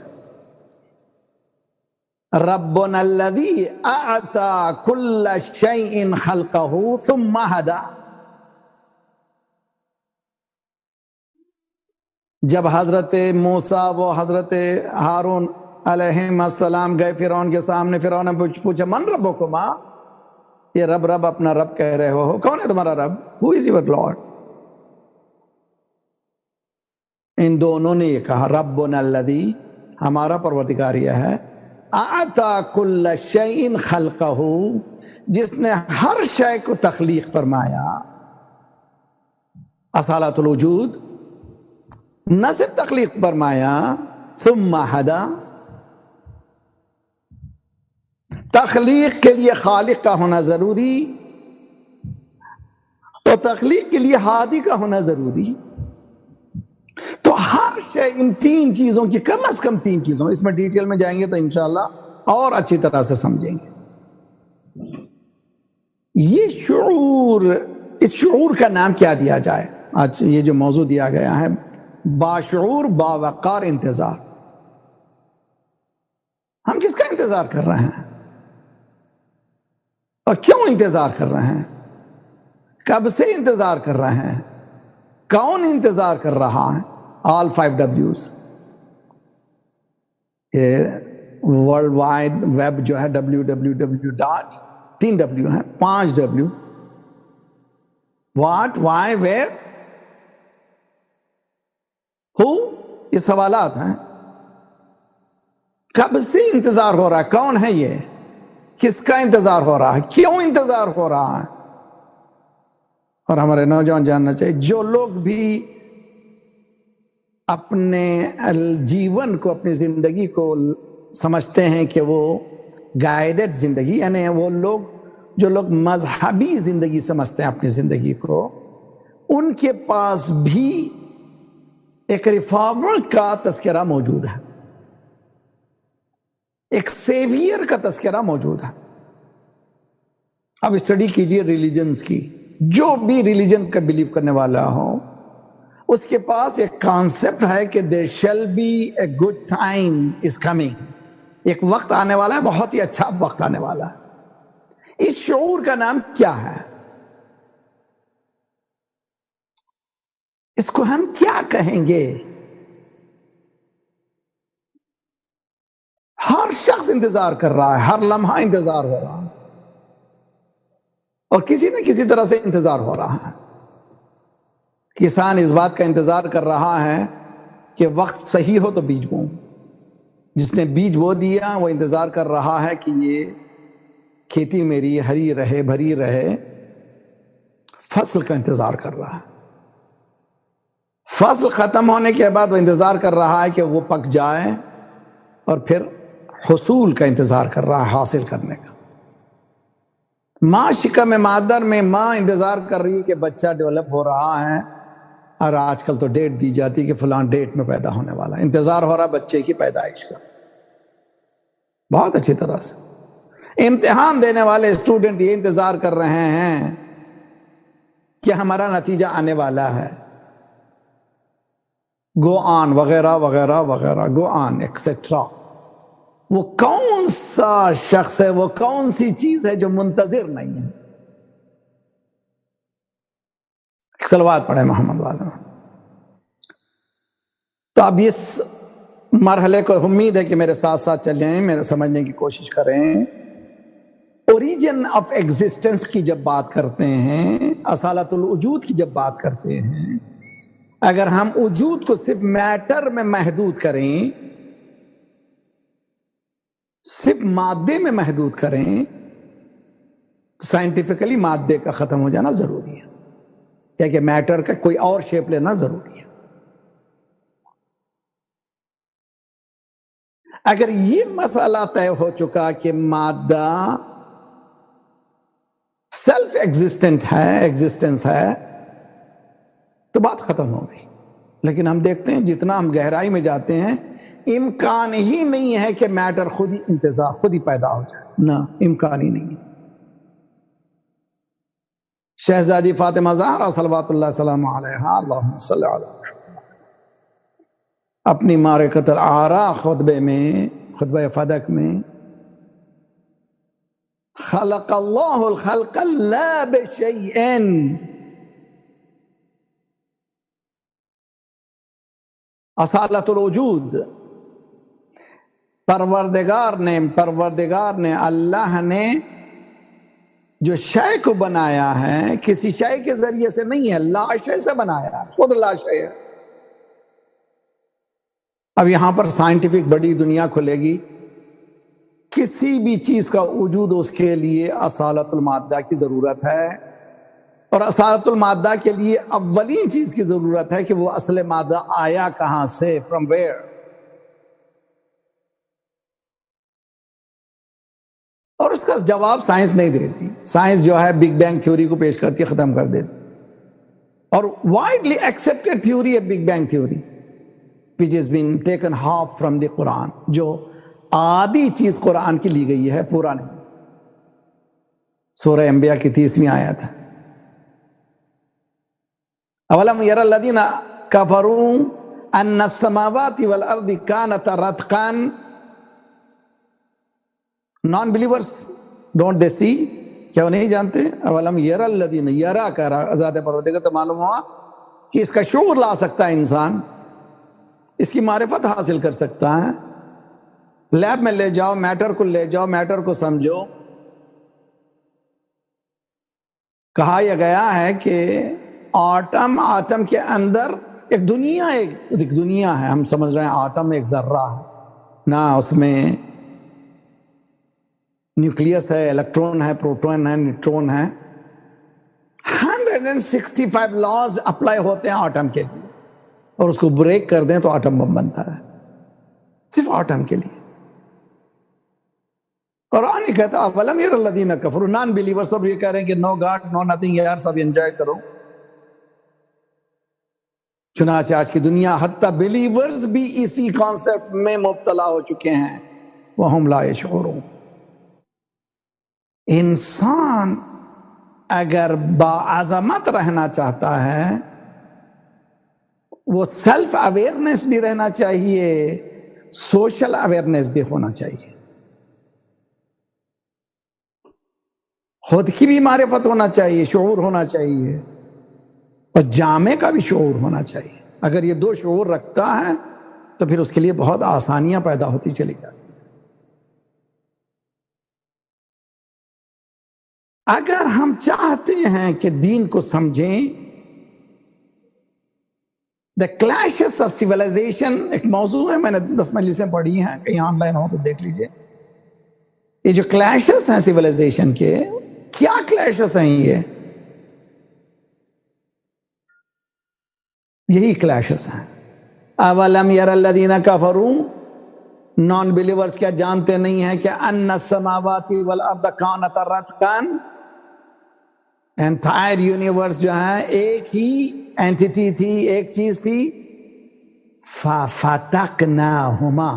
ربنا الذی اعطى كل شيء خلقه ثم هدى۔ جب حضرت موسیٰ و حضرت ہارون علیہم السلام گئے فرعون کے سامنے، فرعون نے پوچھا من ربکما، یہ رب اپنا رب کہہ رہے ہو، کون ہے تمہارا رب؟ Who is your Lord؟ ان دونوں نے یہ کہا ربنا الذی، ہمارا پروردگار یہ ہے، اعطى كل شيء خلقه، جس نے ہر شے کو تخلیق فرمایا، اصالت الوجود، نہ صرف تخلیق فرمایا، ثم ہدا، تخلیق کے لیے خالق کا ہونا ضروری تو تخلیق کے لیے ہادی کا ہونا ضروری۔ تو ہر شے ان تین چیزوں کی، کم از کم تین چیزوں، اس میں ڈیٹیل میں جائیں گے تو انشاءاللہ اور اچھی طرح سے سمجھیں گے۔ یہ شعور، اس شعور کا نام کیا دیا جائے؟ آج یہ جو موضوع دیا گیا ہے، باشعور باوقار انتظار۔ ہم کس کا انتظار کر رہے ہیں اور کیوں انتظار کر رہے ہیں؟ کب سے انتظار کر رہے ہیں؟ کون انتظار کر رہا ہے؟ آل 5 W's۔ یہ ورلڈ وائڈ ویب جو ہے www، 3 W ہیں، 5 W، واٹ، وائی، ویئر، ہو، یہ سوالات ہیں۔ کب سے انتظار ہو رہا ہے؟ کون ہے یہ؟ کس کا انتظار ہو رہا ہے؟ کیوں انتظار ہو رہا ہے؟ اور ہمارے نوجوان جاننا چاہیے، جو لوگ بھی اپنے جیون کو، اپنی زندگی کو سمجھتے ہیں کہ وہ گائیڈڈ زندگی، یعنی وہ لوگ جو لوگ مذہبی زندگی سمجھتے ہیں اپنی زندگی کو، ان کے پاس بھی ایک ریفارمر کا تذکرہ موجود ہے، ایک سیویئر کا تذکرہ موجود ہے۔ اب اسٹڈی کیجئے ریلیجنز کی، جو بھی ریلیجن کا بلیو کرنے والا ہو، اس کے پاس ایک کانسیپٹ ہے کہ there shall be a good time is coming، ایک وقت آنے والا ہے، بہت ہی اچھا وقت آنے والا ہے۔ اس شعور کا نام کیا ہے؟ اس کو ہم کیا کہیں گے؟ ہر شخص انتظار کر رہا ہے، ہر لمحہ انتظار ہو رہا ہے، اور کسی نہ کسی طرح سے انتظار ہو رہا ہے۔ کسان اس بات کا انتظار کر رہا ہے کہ وقت صحیح ہو تو بیج بوں، جس نے بیج بو دیا وہ انتظار کر رہا ہے کہ یہ کھیتی میری ہری رہے، بھری رہے، فصل کا انتظار کر رہا ہے۔ فصل ختم ہونے کے بعد وہ انتظار کر رہا ہے کہ وہ پک جائے، اور پھر حصول کا انتظار کر رہا ہے، حاصل کرنے کا۔ ماں شکم مادر میں ماں انتظار کر رہی ہے کہ بچہ ڈیولپ ہو رہا ہے، اور آج کل تو ڈیٹ دی جاتی ہے کہ فلاں ڈیٹ میں پیدا ہونے والا ہے، انتظار ہو رہا بچے کی پیدائش کا بہت اچھی طرح سے۔ امتحان دینے والے اسٹوڈنٹ یہ انتظار کر رہے ہیں کہ ہمارا نتیجہ آنے والا ہے، گو آن وغیرہ وغیرہ وغیرہ، گو آن ایکسیٹرا. وہ کون سا شخص ہے، وہ کون سی چیز ہے جو منتظر نہیں ہے؟ ایک صلوات پڑھے محمد والے. تو اب اس مرحلے کو امید ہے کہ میرے ساتھ ساتھ چلیں، میرے سمجھنے کی کوشش کریں. اوریجن آف ایگزسٹنس کی جب بات کرتے ہیں، اصالت الوجود کی جب بات کرتے ہیں، اگر ہم وجود کو صرف میٹر میں محدود کریں، صرف مادے میں محدود کریں، تو سائنٹیفکلی مادے کا ختم ہو جانا ضروری ہے، یا کہ میٹر کا کوئی اور شیپ لینا ضروری ہے. اگر یہ مسئلہ طے ہو چکا کہ مادہ سیلف ایگزسٹنٹ ہے، ایگزسٹنس ہے، تو بات ختم ہو گئی. لیکن ہم دیکھتے ہیں جتنا ہم گہرائی میں جاتے ہیں، امکان ہی نہیں ہے کہ میٹر خود ہی پیدا ہو جائے. نہ، امکان ہی نہیں ہے. شہزادی فاطمہ زہرا صلوات اللہ وسلم علیہا، اللہم صلی علی محمد، اپنی معرکۃ العراء خطبے میں، خطبہ فدق میں، خلق اللہ الخلق لا بشیء، اصالت الوجود، پروردگار نے اللہ نے جو شے کو بنایا ہے کسی شے کے ذریعے سے نہیں ہے، لا شے سے بنایا ہے، خود لا شے ہے. اب یہاں پر سائنٹیفک بڑی دنیا کھلے گی. کسی بھی چیز کا وجود، اس کے لیے اصالت المادہ کی ضرورت ہے، اور اصالت المادہ کے لیے اولین چیز کی ضرورت ہے کہ وہ اصل مادہ آیا کہاں سے، فرام ویئر. اور اس کا جواب سائنس نہیں دیتی. سائنس جو ہے بگ بینگ تھیوری کو پیش کرتی، ختم کر دیتی. اور وائڈلی ایکسیپٹڈ تھیوری ہے big bang theory, which has been taken half from the قرآن، جو آدھی چیز قرآن کی لی گئی ہے، پورا نہیں. سورہ انبیاء کی 30ویں آیت ہے. اولم یر الذین کفروا ان السماوات والارض کانتا رتقا، نان بلیورس ڈونٹ دے سی، کیا وہ نہیں جانتے؟ اولم یر الذین، یرا کا ذات پروردگار، تو معلوم ہوا کہ اس کا شعور لا سکتا ہے انسان، اس کی معرفت حاصل کر سکتا ہے. لیب میں لے جاؤ، میٹر کو لے جاؤ، میٹر کو سمجھو. کہا یہ گیا ہے کہ آٹم کے اندر ایک دنیا ہے. ہم سمجھ رہے ہیں آٹم ایک ذرہ ہے، نہ، اس میں نیوکلیس ہے، الیکٹرون ہے، پروٹون ہے، نیوٹرون ہے. 165 لاز اپلائی ہوتے ہیں آٹم کے لیے، اور اس کو بریک کر دیں تو آٹم بم بنتا ہے، صرف آٹم کے لیے. قرآن ہی کہتا ہے وَلَمْ يَرَ الَّذِينَ كَفَرُوا، نان بلیور سب یہ کہہ رہے ہیں کہ نو گاڈ، نو نتھنگ، یار سب انجوائے کرو. چنانچہ آج کی دنیا حتیٰ بلیورز بھی اسی کانسیپٹ میں مبتلا ہو چکے ہیں، وَهُمْ لَا يَشْعُرُونَ. انسان اگر باعظمت رہنا چاہتا ہے، وہ سیلف اویئرنیس بھی رہنا چاہیے، سوشل اویئرنیس بھی ہونا چاہیے. خود کی بھی معرفت ہونا چاہیے، شعور ہونا چاہیے، اور جامع کا بھی شعور ہونا چاہیے. اگر یہ دو شعور رکھتا ہے تو پھر اس کے لیے بہت آسانیاں پیدا ہوتی چلی جاتی. اگر ہم چاہتے ہیں کہ دین کو سمجھیں، دا کلیشز آف سیولائزیشن ایک موضوع ہے، میں نے 10 مجلسیں پڑھی ہیں، کہیں آن لائن ہو تو دیکھ لیجئے. یہ جو کلیشز ہیں سیولائزیشن کے، کیا کلیشز ہیں یہ؟ یہی کلیشز ہیں. اولم یر الذین کفروا، نان بلیورز کیا جانتے نہیں ہیں کہ ان السماوات والارض کانتا رتقا، انٹائر یونیورس جو ہے ایک ہی اینٹیٹی تھی، ایک چیز تھی. ففتقناہما،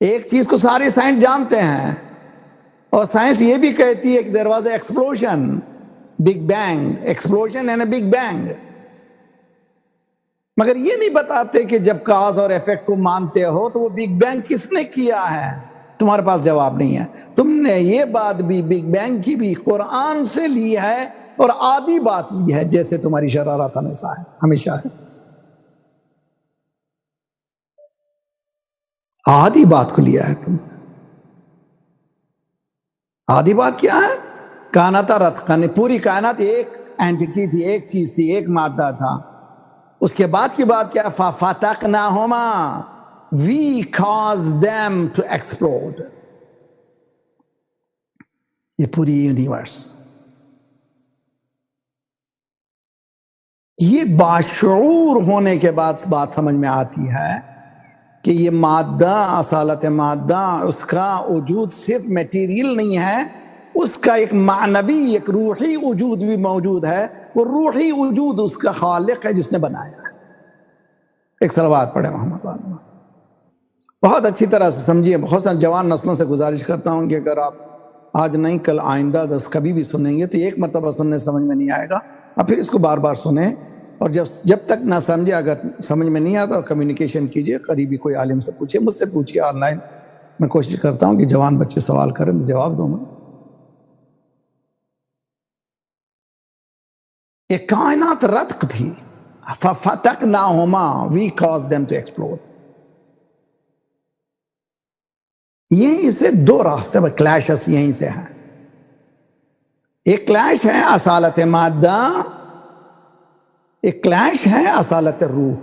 ایک چیز کو سارے سائنس جانتے ہیں، اور سائنس یہ بھی کہتی ہے کہ there was a explosion, big bang, explosion and a big bang. مگر یہ نہیں بتاتے کہ جب کاز اور ایفیکٹ کو مانتے ہو تو وہ بگ بینگ کس نے کیا ہے، تمہارے پاس جواب نہیں ہے۔ تم نے یہ بات بھی بگ بینگ کی بھی قرآن سے لی ہے اور آدھی بات لی ہے، جیسے تمہاری شرارت ہمیشہ ہے۔ آدھی بات کو لیا ہے تم۔ آدھی بات کیا ہے؟ کائنات رتقاً، پوری کائنات ایک اینٹیٹی تھی، ایک چیز تھی، ایک مادہ تھا۔ اس کے بعد کی بات کیا؟ فَفَتَقْنَاهُمَا، we caused them to explode۔ یہ پوری یونیورس، یہ باشعور ہونے کے بعد بات سمجھ میں آتی ہے کہ یہ مادہ، اصالت مادہ، اس کا وجود صرف میٹیریل نہیں ہے، اس کا ایک معنوی، ایک روحی وجود بھی موجود ہے۔ وہ روحی وجود اس کا خالق ہے جس نے بنایا ہے۔ ایک صلوات پڑھے محمد والے۔ بہت اچھی طرح سے سمجھیے۔ بہت سارے جوان نسلوں سے گزارش کرتا ہوں کہ اگر آپ آج نہیں کل آئندہ دس کبھی بھی سنیں گے تو ایک مرتبہ سننے سمجھ میں نہیں آئے گا، اور پھر اس کو بار بار سنیں، اور جب تک نہ سمجھے، اگر سمجھ میں نہیں آتا کمیونیکیشن کیجئے، قریبی کوئی عالم سے پوچھئے، مجھ سے پوچھئے آن لائن۔ میں کوشش کرتا ہوں کہ جوان بچے سوال کریں تو جواب دوں گا۔ ایک کائنات رتق تھی، فَفَتَقْنَاهُمَا، we caused them to explode۔ یہیں سے دو راستے پر کلیشز یہیں سے ہیں۔ ایک کلیش ہے اصالت مادہ، ایک کلیش ہے اصالت روح۔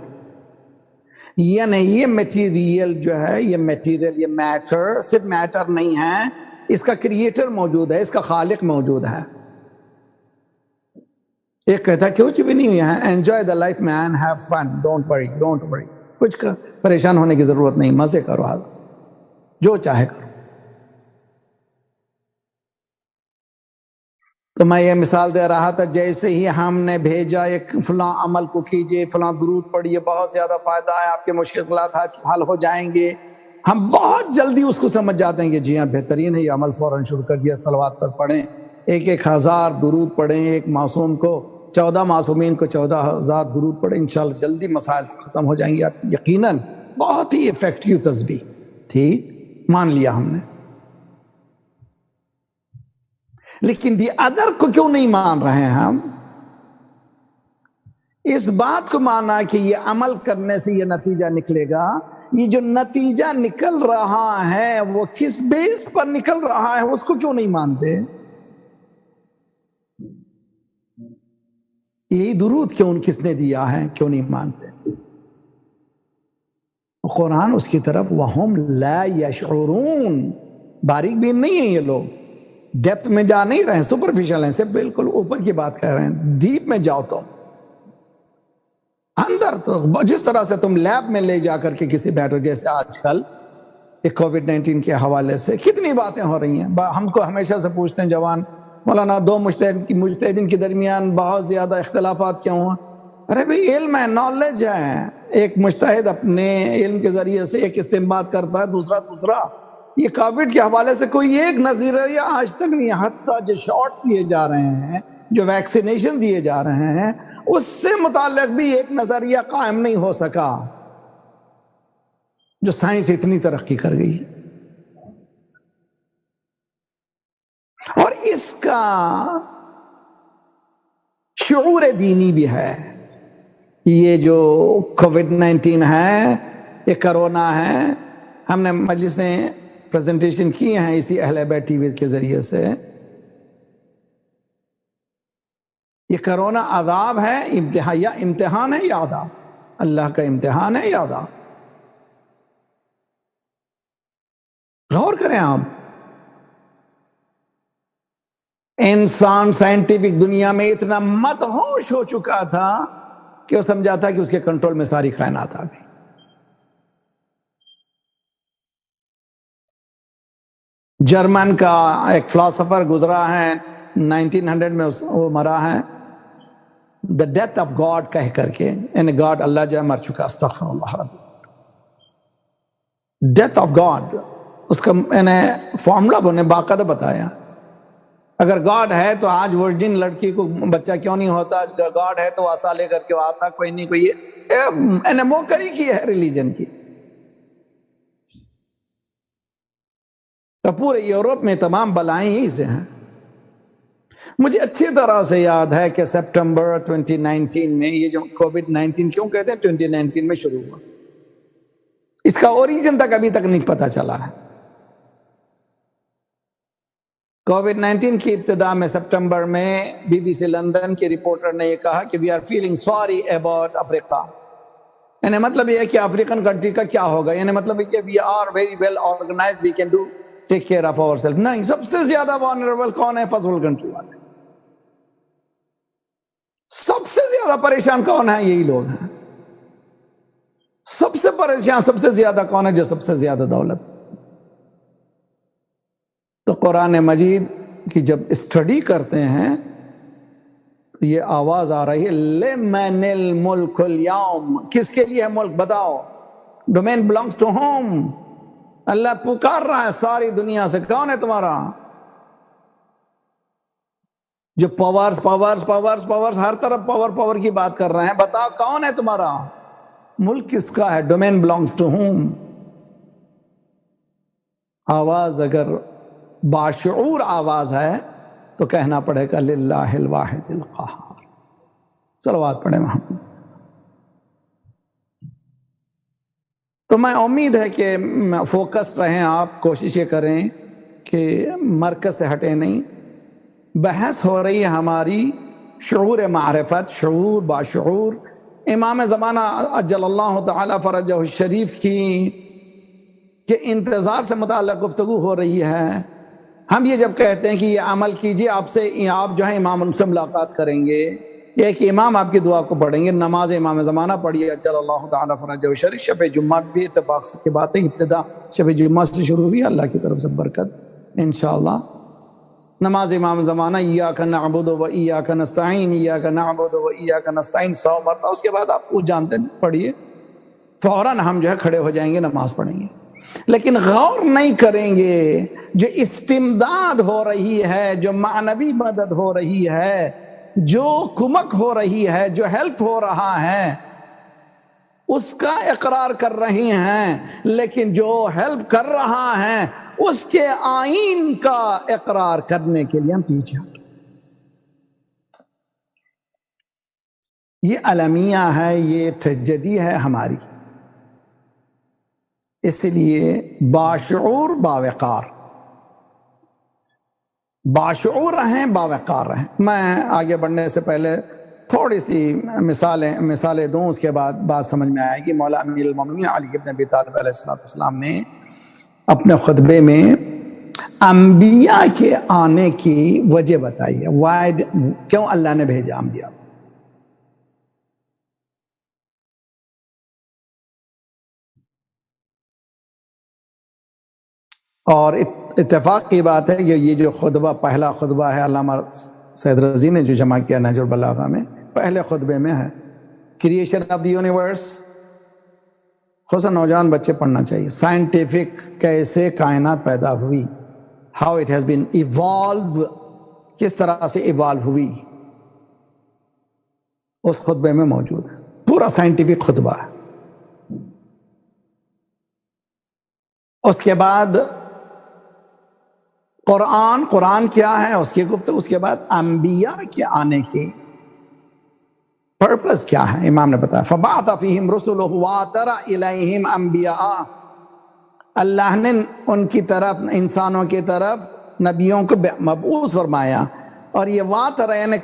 یعنی یہ میٹیریل جو ہے، یہ میٹیریل، یہ میٹر صرف میٹر نہیں ہے، اس کا کریٹر موجود ہے، اس کا خالق موجود ہے۔ ایک کہتا ہے کچھ بھی نہیں ہے، enjoy the life man, have fun, don't worry, کچھ پریشان ہونے کی ضرورت نہیں، مزے کرو، جو چاہے کرو۔ تو میں یہ مثال دے رہا تھا، جیسے ہی ہم نے بھیجا ایک فلاں عمل کو کیجئے، فلاں درود پڑھیے، بہت زیادہ فائدہ ہے، آپ کے مشکلات حل ہو جائیں گے، ہم بہت جلدی اس کو سمجھ جاتے ہیں کہ جی ہاں بہترین ہے، یہ عمل فوراً شروع کر دیا، صلوات پر پڑھیں، 1000 درود پڑھیں، ایک معصوم کو 14 معصومین کو 14,000 درود پڑھیں، انشاءاللہ جلدی مسائل ختم ہو جائیں گے۔ آپ یقیناً بہت ہی ایفیکٹیو تسبیح، ٹھیک مان لیا ہم نے، لیکن دی ادر کو کیوں نہیں مان رہے ہیں ہم؟ اس بات کو مانا کہ یہ عمل کرنے سے یہ نتیجہ نکلے گا، یہ جو نتیجہ نکل رہا ہے وہ کس بیس پر نکل رہا ہے اس کو کیوں نہیں مانتے؟ یہی درود کیوں کس نے دیا ہے کیوں نہیں مانتے؟ قرآن اس کی طرف وَهُمْ لَا يَشْعُرُونَ، باریک بین نہیں ہیں یہ لوگ، ڈیپتھ میں جا نہیں رہے ہیں، سپرفیشل ہیں، صرف بالکل اوپر کی بات کہہ رہے ہیں۔ ڈیپ میں جاؤ تو اندر، تو جس طرح سے تم لیب میں لے جا کر کے کسی بیٹر، جیسے آج کل کووڈ-19 کے حوالے سے کتنی باتیں ہو رہی ہیں، ہم کو ہمیشہ سے پوچھتے ہیں جوان، مولانا دو مجتہدین کے درمیان بہت زیادہ اختلافات کیوں ہیں؟ ارے بھئی علم ہے، نالج ہے، ایک مجتہد اپنے علم کے ذریعے سے ایک استنباط کرتا ہے، دوسرا۔ یہ کووڈ کے حوالے سے کوئی ایک نظریہ آج تک نہیں، حتیٰ جو شارٹس دیے جا رہے ہیں، جو ویکسینیشن دیے جا رہے ہیں، اس سے متعلق بھی ایک نظریہ قائم نہیں ہو سکا، جو سائنس اتنی ترقی کر گئی۔ اور اس کا شعور دینی بھی ہے۔ یہ جو کووڈ-19 ہے، یہ کرونا ہے، ہم نے مجلسیں پریزنٹیشن کی ہیں اسی اہل بیت ٹی وی کے ذریعے سے۔ یہ کرونا عذاب ہے، یا امتحان ہے یا عذاب؟ اللہ کا امتحان ہے یا عذاب؟ غور کریں آپ۔ انسان سائنٹیفک دنیا میں اتنا مدہوش ہو چکا تھا کہ وہ سمجھا تھا کہ اس کے کنٹرول میں ساری کائنات آ گئی۔ جرمن کا ایک فلاسفر گزرا ہے 1900 میں، وہ مرا ہے، دا ڈیتھ آف گاڈ کہہ کر کے، یعنی گاڈ، اللہ جو ہے مر چکا، استغفر اللہ رب، ڈیتھ آف گاڈ، اس کا یعنی فارمولا نے باقاعدہ بتایا۔ اگر گاڈ ہے تو آج ورجن لڑکی کو بچہ کیوں نہیں ہوتا؟ گاڈ ہے تو آسا لے کر کے آتا کوئی نہیں، کوئی موکری کی ہے ریلیجن کی. تو پورے یورپ میں تمام بلائیں ہی سے ہیں. مجھے اچھی طرح سے یاد ہے کہ سپٹمبر 2019 میں یہ جو کووڈ-19 کیوں کہتے ہیں 2019 میں شروع ہوا، اس کا اوریجن تک ابھی تک نہیں پتا چلا ہے. کووڈ-19 کی ابتدا میں سپٹمبر میں BBC لندن کے رپورٹر نے یہ کہا کہ we are feeling sorry about Africa. یعنی مطلب یہ ہے کہ افریقن کنٹری کا کیا ہوگا، یعنی مطلب یہ کہ we are very well organised, we can do take care of our self. نہیں، سب سے زیادہ وانریبل کون ہے؟ فرسٹ ورلڈ کنٹری والے. سب سے زیادہ پریشان کون ہے؟ یہی لوگ ہیں. سب سے پریشان سب سے زیادہ کون ہے؟ جو سب سے زیادہ دولت. تو قرآن مجید کی جب اسٹڈی کرتے ہیں تو یہ آواز آ رہی ہے لمن الملک اليوم. کس کے لیے ہے ملک؟ بتاؤ. Domain belongs to home. اللہ پکار رہا ہے ساری دنیا سے، کون ہے تمہارا؟ جو پاورز ہر طرف پاور کی بات کر رہے ہیں، بتاؤ کون ہے تمہارا؟ ملک کس کا ہے؟ Domain belongs to home. آواز اگر باشعور آواز ہے تو کہنا پڑے گا للہ الواحد القہار. صلوات پڑھیں محمد. تو میں امید ہے کہ فوکس رہیں آپ، کوشش یہ کریں کہ مرکز سے ہٹیں نہیں. بحث ہو رہی ہے ہماری شعور معرفت، شعور باشعور. امام زمانہ عجل اللہ تعالی فرجہ الشریف کی کہ انتظار سے متعلق گفتگو ہو رہی ہے. ہم یہ جب کہتے ہیں کہ یہ عمل کیجئے، آپ جو ہے امام سے ملاقات کریں گے، یہ کہ امام آپ کی دعا کو پڑھیں گے. نماز امام زمانہ پڑھیے عجل اللہ تعالی فرجہ الشریف. شب جمعہ بھی اتفاق سے کی بات ہے، ابتدا شب جمعہ سے شروع ہوئی، اللہ کی طرف سے برکت انشاءاللہ. نماز امام زمانہ ایاک نعبد و ایاک نستعین، ایاک نعبد و ایاک نستعین 100 مرتبہ. اس کے بعد آپ کو جانتے ہیں پڑھیے، فوراً ہم جو ہے کھڑے ہو جائیں گے، نماز پڑھیں گے. لیکن غور نہیں کریں گے جو استمداد ہو رہی ہے، جو معنوی مدد ہو رہی ہے، جو کمک ہو رہی ہے، جو ہیلپ ہو رہا ہے، اس کا اقرار کر رہی ہیں. لیکن جو ہیلپ کر رہا ہے اس کے آئین کا اقرار کرنے کے لیے ہم پیچھے. یہ المیہ ہے، یہ ٹریجڈی ہے ہماری. اس لیے باشعور باوقار، باشعور رہیں، باوقار رہیں. میں آگے بڑھنے سے پہلے تھوڑی سی مثالیں دوں، اس کے بعد بات سمجھ میں آئے گی. مولا امیر المومنین علی بن ابی طالب علیہ السلام نے اپنے خطبے میں انبیاء کے آنے کی وجہ بتائی ہے. کیوں اللہ نے بھیجا انبیاء. اور اتفاق کی بات ہے کہ یہ جو خطبہ، پہلا خطبہ ہے علامہ سید رضی نے جو جمع کیا نہج البلاغہ میں، پہلے خطبے میں ہے کریشن آف دی یونیورس. خصوصاً نوجوان بچے پڑھنا چاہیے. سائنٹیفک کیسے کائنات پیدا ہوئی، how it has been evolve, کس طرح سے ایوالو ہوئی، اس خطبے میں موجود ہے. پورا سائنٹیفک خطبہ ہے. اس کے بعد قرآن کیا ہے اس کی گفتگو. اس کے بعد انبیاء کے آنے کی پرپس کیا ہے امام نے بتایا. فبعث فیہم رسلہ واتر الیہم انبیاء. اللہ نے ان کی طرف، انسانوں کی طرف نبیوں کو مبعوث فرمایا. اور یہ واتر یعنی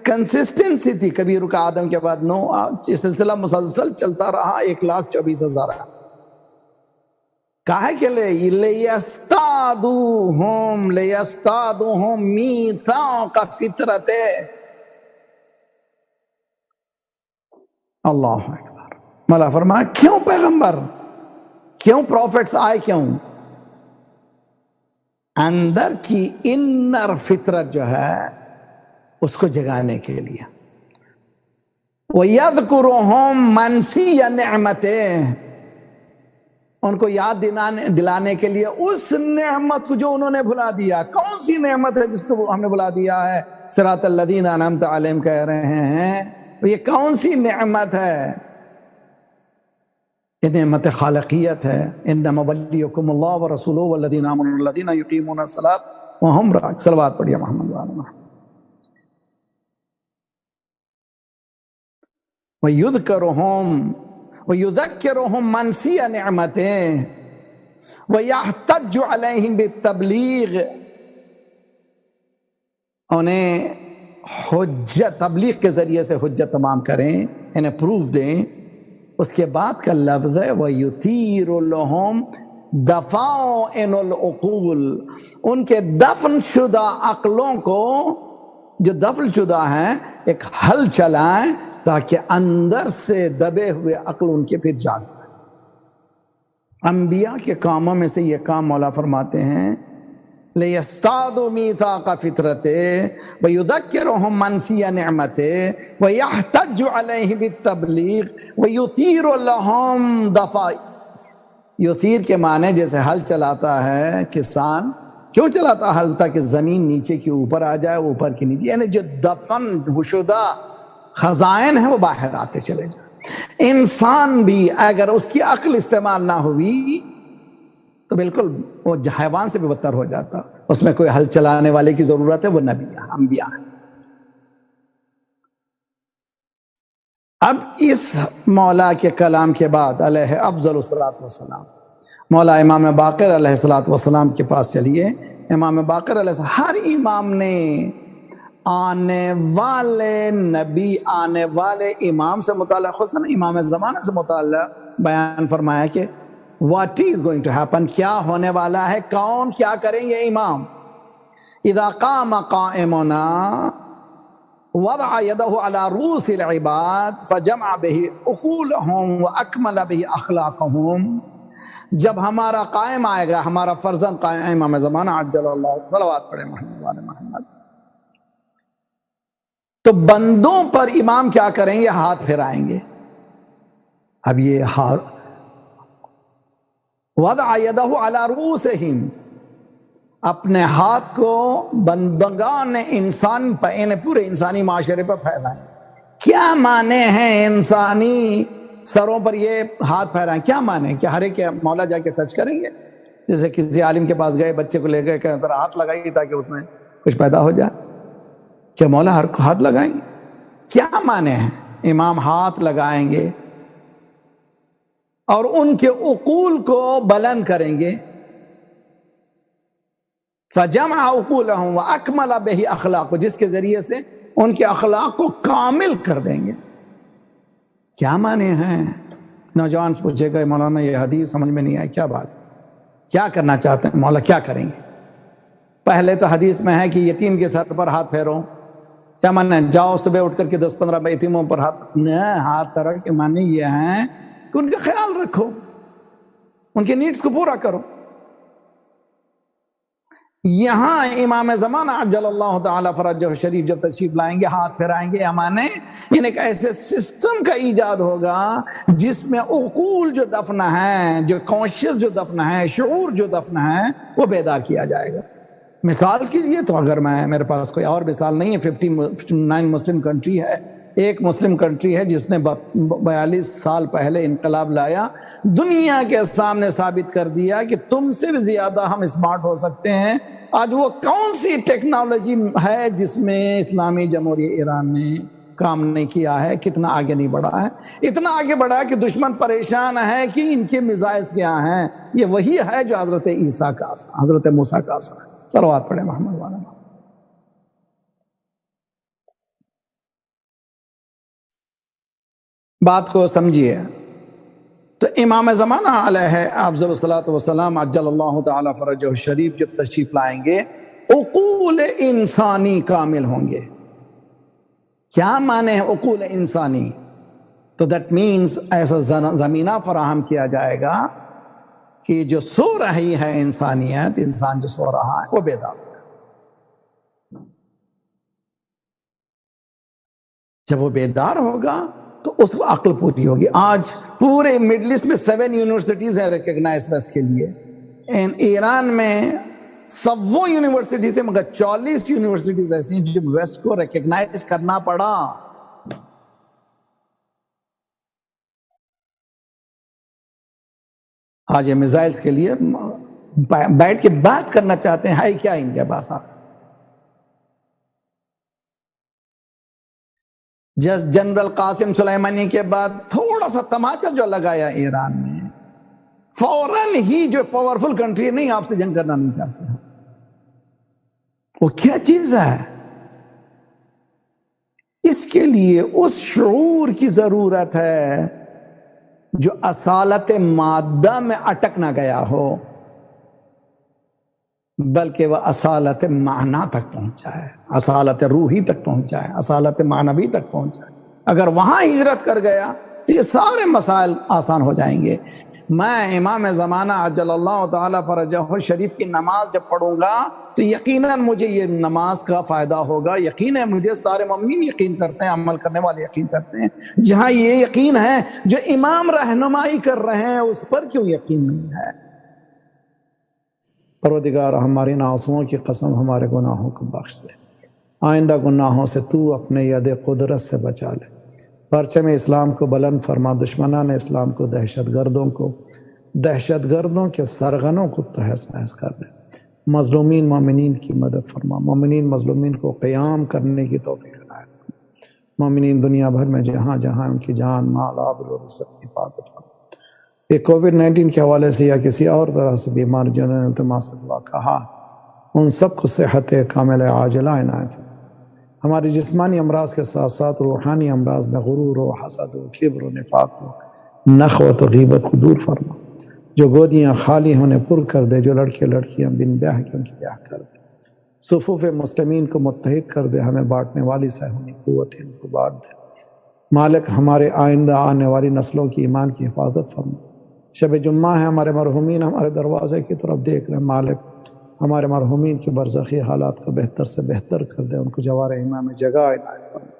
کنسسٹنسی تھی. کبھی رکا آدم کے بعد نو، یہ سلسلہ مسلسل چلتا رہا 1,24,000. کہا کہ لیستادوہم میثاق فطرت. اللہ اکبر. مولا فرمایا کیوں پیغمبر، کیوں پروفٹس آئے، کیوں؟ اندر کی انر فطرت جو ہے اس کو جگانے کے لیے. وَيَذْكُرُهُمْ مَنْسِيَ نِعْمَتِهِ. ان کو یاد دلانے کے لیے اس نعمت کو جو انہوں نے بھلا دیا. کون سی نعمت ہے جس کو ہم نے بھلا دیا ہے؟ صراط الذین انعمت علیہم کہہ رہے ہیں. یہ کون سی نعمت ہے؟ یہ نعمت خالقیت ہے. انما ولیکم اللہ ورسولہ والذین آمنوا الذین یقیمون الصلاۃ وہم راکعون. صلوات پڑھیے محمد وعلی محمد. وَيُذْكَرُهُمْ وَيُذَكِّرُهُمْ مَنْ نَسِیَ نِعْمَتَهُ وَيَحْتَجُّ عَلَيْهِمْ بِالتَّبْلِیغِ. انہیں حجت تبلیغ کے ذریعے سے حجت تمام کریں، انہیں پروف دیں. اس کے بعد کا لفظ ہے وَيُثِيرُ لَهُمْ دَفَائِنُ الْعُقُولِ. ان کے دفن شدہ عقلوں کو، جو دفن شدہ ہیں، ایک حل چلائیں تاکہ اندر سے دبے ہوئے عقل ان کے پھر جاگ پائیں. انبیاء کے کاموں میں سے یہ کام مولا فرماتے ہیں لِيَسْتَعْدُوا مِيثَاقَ فِطْرَتِهِ وَيُذَكِّرُهُمْ مَنْ نَسِیَ نِعْمَتَهُ وَيَحْتَجُّ عَلَيْهِ بِالتَّبْلِیغِ وَيُثِيرُ لَهُمْ دَفَائِنَ. یثیر کے معنی جیسے حل چلاتا ہے کسان، کیوں چلاتا حل؟ تاکہ زمین نیچے کی اوپر آ جائے، اوپر کی نیچے، یعنی جو دفن شدہ خزائن ہیں وہ باہر آتے چلے جائیں. انسان بھی اگر اس کی عقل استعمال نہ ہوئی تو بالکل وہ حیوان سے بھی بدتر ہو جاتا. اس میں کوئی حل چلانے والے کی ضرورت ہے، وہ نبی انبیاء ہیں. اب اس مولا کے کلام کے بعد علیہ افضل الصلاۃ والسلام مولا امام باقر علیہ الصلاۃ والسلام کے پاس چلیے. امام باقر علیہ السلام، ہر امام نے آنے والے نبی، آنے والے امام سے متعلق، خصوصاً امام زمانہ سے متعلق بیان فرمایا کہ what is going to happen، کیا ہونے والا ہے، کون کیا کریں گے امام. اذا قام قائمنا وضع يده على رؤوس العباد فجمع به عقولهم واكمل به اخلاقهم. جب ہمارا قائم آئے گا، ہمارا فرزند قائم، امام زمانہ عجل اللہ، صلوات پڑھے محمد وعلی محمد، تو بندوں پر امام کیا کریں گے؟ ہاتھ پھیرائیں گے. اب یہ وضع یدہ علی رؤوسہم، اپنے ہاتھ کو بندگان انسان پر، یعنی پورے انسانی معاشرے پر پھیلائیں. کیا معنی ہیں انسانی سروں پر یہ ہاتھ پھیرائیں؟ کیا معنی کہ ہر ایک مولا جا کے ٹچ کریں گے؟ جیسے کسی عالم کے پاس گئے، بچے کو لے گئے کہ ذرا ہاتھ لگائیے تاکہ اس میں کچھ پیدا ہو جائے. کیا مولا ہر کو ہاتھ لگائیں گے؟ کیا معنی ہیں؟ امام ہاتھ لگائیں گے اور ان کے عقول کو بلند کریں گے. فجمع عقولهم واکمل به اخلاق، جس کے ذریعے سے ان کے اخلاق کو کامل کر دیں گے. کیا معنی ہیں؟ نوجوان پوچھے گا مولانا یہ حدیث سمجھ میں نہیں آئی، کیا بات ہے، کیا کرنا چاہتے ہیں مولا، کیا کریں گے؟ پہلے تو حدیث میں ہے کہ یتیم کے سر پر ہاتھ پھیرو. کیا معنی ہے؟ جاؤ صبح اٹھ کر کے 10-15 یتیموں پر ہاتھ پھیرو کے معنی یہ ہیں کہ ان کا خیال رکھو، ان کے نیڈز کو پورا کرو. یہاں امام زمانہ عجل اللہ تعالیٰ فرجہ شریف جب تشریف لائیں گے، ہاتھ پھیرائیں گے، امانے یعنی ایک ایسے سسٹم کا ایجاد ہوگا جس میں عقول جو دفن ہیں، جو کانشیس جو دفن ہے، شعور جو دفن ہے، وہ بیدار کیا جائے گا. مثال کے لیے تو اگر میرے پاس کوئی اور مثال نہیں ہے، 59 مسلم کنٹری ہے، ایک مسلم کنٹری ہے جس نے 42 سال پہلے انقلاب لایا، دنیا کے سامنے ثابت کر دیا کہ تم سے بھی زیادہ ہم اسمارٹ ہو سکتے ہیں. آج وہ کون سی ٹیکنالوجی ہے جس میں اسلامی جمہوریہ ایران نے کام نہیں کیا ہے؟ کتنا آگے نہیں بڑھا ہے؟ اتنا آگے بڑھا ہے کہ دشمن پریشان ہے کہ ان کے مزاج کیا ہیں. یہ وہی ہے جو حضرت عیسیٰ کا اثر، حضرت موسیٰ کا اثر ہے. صلوات پڑھے محمد والا. بات کو سمجھیے. تو امام زمانہ علیہ افضل الصلاۃ والسلام عجل اللہ تعالیٰ فرجہ شریف جب تشریف لائیں گے، عقول انسانی کامل ہوں گے. کیا معنی ہے عقول انسانی؟ تو دیٹ مینز ایسا زمینہ فراہم کیا جائے گا کہ جو سو رہی ہے انسانیت، انسان جو سو رہا ہے وہ بیدار ہوگا. جب وہ بیدار ہوگا تو اس کو عقل پوری ہوگی. آج پورے مڈل ایسٹ میں 7 یونیورسٹیز ہیں ریکگنائز ویسٹ کے لیے. ایران میں 100 یونیورسٹیز سے مگر 40 یونیورسٹیز ایسی ہیں جو ویسٹ کو ریکگنائز کرنا پڑا. آج یہ میزائلز کے لیے بیٹھ کے بات کرنا چاہتے ہیں، ہے کیا ان کے پاس آخر؟ جنرل قاسم سلیمانی کے بعد تھوڑا سا تماچا جو لگایا ایران نے، فوراً ہی جو پاورفل کنٹری نہیں آپ سے جنگ کرنا نہیں چاہتے، وہ کیا چیز ہے؟ اس کے لیے اس شعور کی ضرورت ہے جو اصالت مادہ میں اٹک نہ گیا ہو، بلکہ وہ اصالت معنی تک پہنچا ہے، اصالت روحی تک پہنچا ہے، اصالت معنوی تک پہنچا ہے۔ اگر وہاں ہجرت کر گیا تو یہ سارے مسائل آسان ہو جائیں گے۔ میں امام زمانہ عجل اللہ تعالیٰ فرجہ شریف کی نماز جب پڑھوں گا تو یقیناً مجھے یہ نماز کا فائدہ ہوگا، یقیناً مجھے سارے مومنین یقین کرتے ہیں، عمل کرنے والے یقین کرتے ہیں۔ جہاں یہ یقین ہے جو امام رہنمائی کر رہے ہیں اس پر کیوں یقین نہیں ہے؟ پروردگار ہماری ناصوؤں کی قسم ہمارے گناہوں کو بخش دے، آئندہ گناہوں سے تو اپنے ید قدرت سے بچا لے، پرچم اسلام کو بلند فرما، دشمنان اسلام کو، دہشت گردوں کے سرغنوں کو تہس نہس کر دے، مظلومین مومنین کی مدد فرما، مومنین مظلومین کو قیام کرنے کی توفیق عنایت فرما، مومنین دنیا بھر میں جہاں جہاں ان کی جان مال آبرو اور عزت کی حفاظت فرما۔ یہ کووڈ-19 کے حوالے سے یا کسی اور طرح سے بیمار جنہوں نے التماس دعا کہا، ان سب کو صحت کامل عاجلہ عنایت فرما۔ ہماری جسمانی امراض کے ساتھ ساتھ روحانی امراض میں غرور و حسد و کبر و نفاق و نخوت و غیبت کو دور فرما، جو گودیاں خالی ہونے پر کر دے، جو لڑکے لڑکیاں بن بیاہ کی ان کی بیاہ کر دے، صفوف مسلمین کو متحد کر دے، ہمیں بانٹنے والی صہیونی قوت ان کو بانٹ دے۔ مالک ہمارے آئندہ آنے والی نسلوں کی ایمان کی حفاظت فرما۔ شب جمعہ ہے، ہمارے مرحومین ہمارے دروازے کی طرف دیکھ رہے ہیں، مالک ہمارے مرحومین کی برزخی حالات کو بہتر سے بہتر کر دے، ان کو جوار ایمان میں جگہ عنایت فرما۔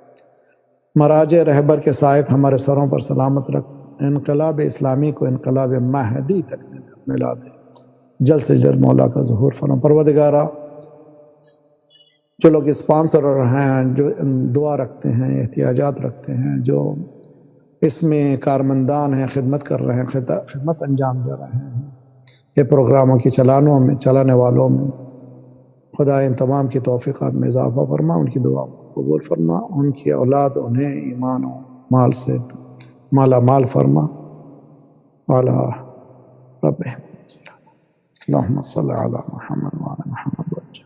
مراجع رہبر کے سائق ہمارے سروں پر سلامت رکھ، انقلاب اسلامی کو انقلاب مہدی تک ملا دے، جلد سے جلد مولا کا ظہور فرما۔ پروردگارہ جو لوگ اسپانسر ہیں، جو دعا رکھتے ہیں، احتیاجات رکھتے ہیں، جو اس میں کارمندان ہیں، خدمت کر رہے ہیں، خدمت انجام دے رہے ہیں، یہ پروگراموں کی چلانے والوں میں خدا ان تمام کی توفیقات میں اضافہ فرما، ان کی دعا قبول فرما، ان کی اولاد انہیں ایمان و مال سے مالا مال فرما۔ وعلی ربہم اللہم صلی علی محمد وعلی محمد وعلی۔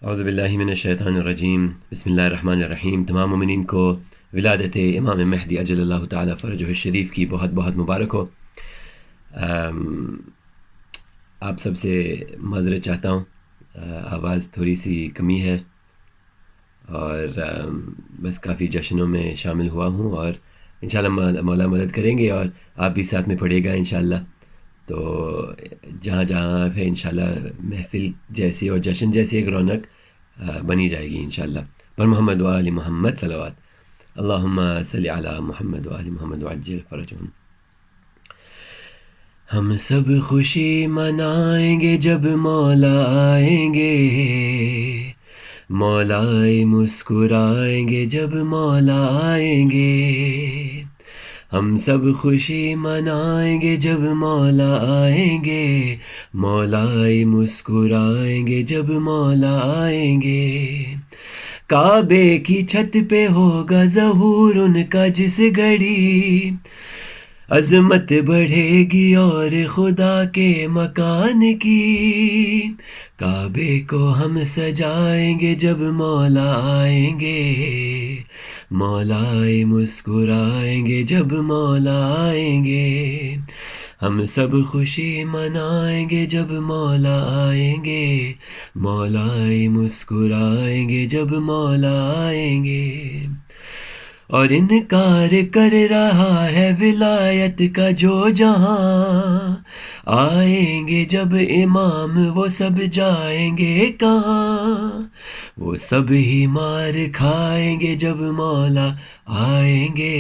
اعوذ باللہ من الشیطان الرجیم، بسم اللہ الرحمن الرحیم۔ تمام مومنین کو ولادت امام مہدی عجل اللہ تعالیٰ فرجہ الشریف کی بہت بہت مبارک ہو۔ آپ سب سے معذرت چاہتا ہوں، آواز تھوڑی سی کمی ہے، اور بس کافی جشنوں میں شامل ہوا ہوں، اور انشاءاللہ مولا مدد کریں گے، اور آپ بھی ساتھ میں پڑھے گا انشاءاللہ۔ تو جہاں جہاں ہے انشاءاللہ محفل جیسی اور جشن جیسی ایک رونق بنی جائے گی انشاءاللہ۔ پر محمد و آل محمد صلوات، اللہم صلی علی محمد و آل محمد وعجل فرجہم۔ ہم سب خوشی منائیں گے جب مولا آئیں گے، مولا مسکرائیں گے جب مولا آئیں گے، ہم سب خوشی منائیں گے جب مولا آئیں گے، مولا مسکرائیں گے جب مولا آئیں گے۔ کعبے کی چھت پہ ہوگا ظہور ان کا جس گھڑی، عظمت بڑھے گی اور خدا کے مکان کی، کعبے کو ہم سجائیں گے جب مولا آئیں گے، مولا مسکرائیں گے جب مولا آئیں گے، ہم سب خوشی منائیں گے جب مولا آئیں گے، مولا مسکرائیں گے جب مولا آئیں گے۔ اور انکار کر رہا ہے ولایت کا جو جہاں، آئیں گے جب امام وہ سب جائیں گے کہاں، وہ سب ہی مار کھائیں گے جب مولا آئیں گے،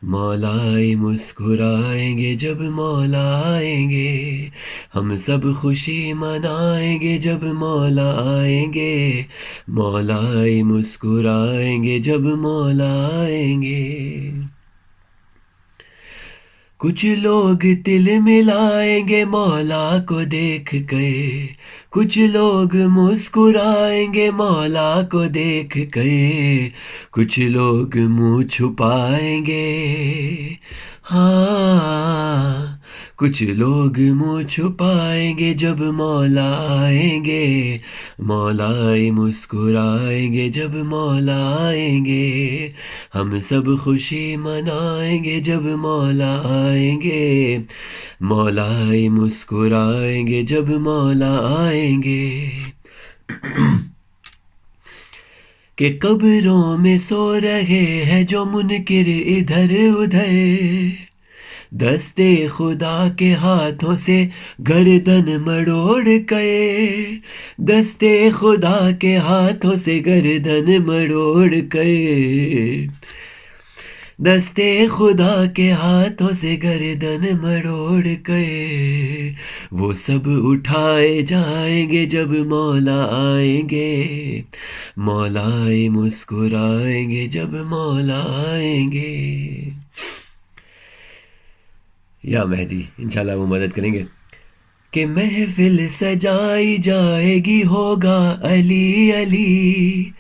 مولا مسکرائیں گے جب مولا آئیں گے، ہم سب خوشی منائیں گے جب مولا آئیں گے، مولا مسکرائیں گے جب مولا آئیں گے۔ کچھ لوگ دل ملائیں گے مولا کو دیکھ کر، کچھ لوگ مسکرائیں گے مولا کو دیکھ کر، کچھ لوگ منہ چھپائیں گے، ہاں کچھ لوگ منہ چھپائیں گے جب مولا آئیں گے، مولا مسکرائیں گے جب مولا آئیں گے، ہم سب خوشی منائیں گے جب مولا آئیں گے، مولا مسکرائیں گے جب مولا آئیں گے۔ کہ قبروں میں سو رہے ہیں جو منکر ادھر ادھر، دستے خدا کے ہاتھوں سے گردن مڑوڑ کر، دستے خدا کے ہاتھوں سے گردن مڑوڑ کر، دستے خدا کے ہاتھوں سے گردن مڑوڑ کر، وہ سب اٹھائے جائیں گے جب مولا آئیں گے، مولا مسکرائیں گے جب مولا آئیں گے۔ یا مہدی انشاءاللہ وہ مدد کریں گے کہ محفل سجائی جائے گی، ہوگا علی علی،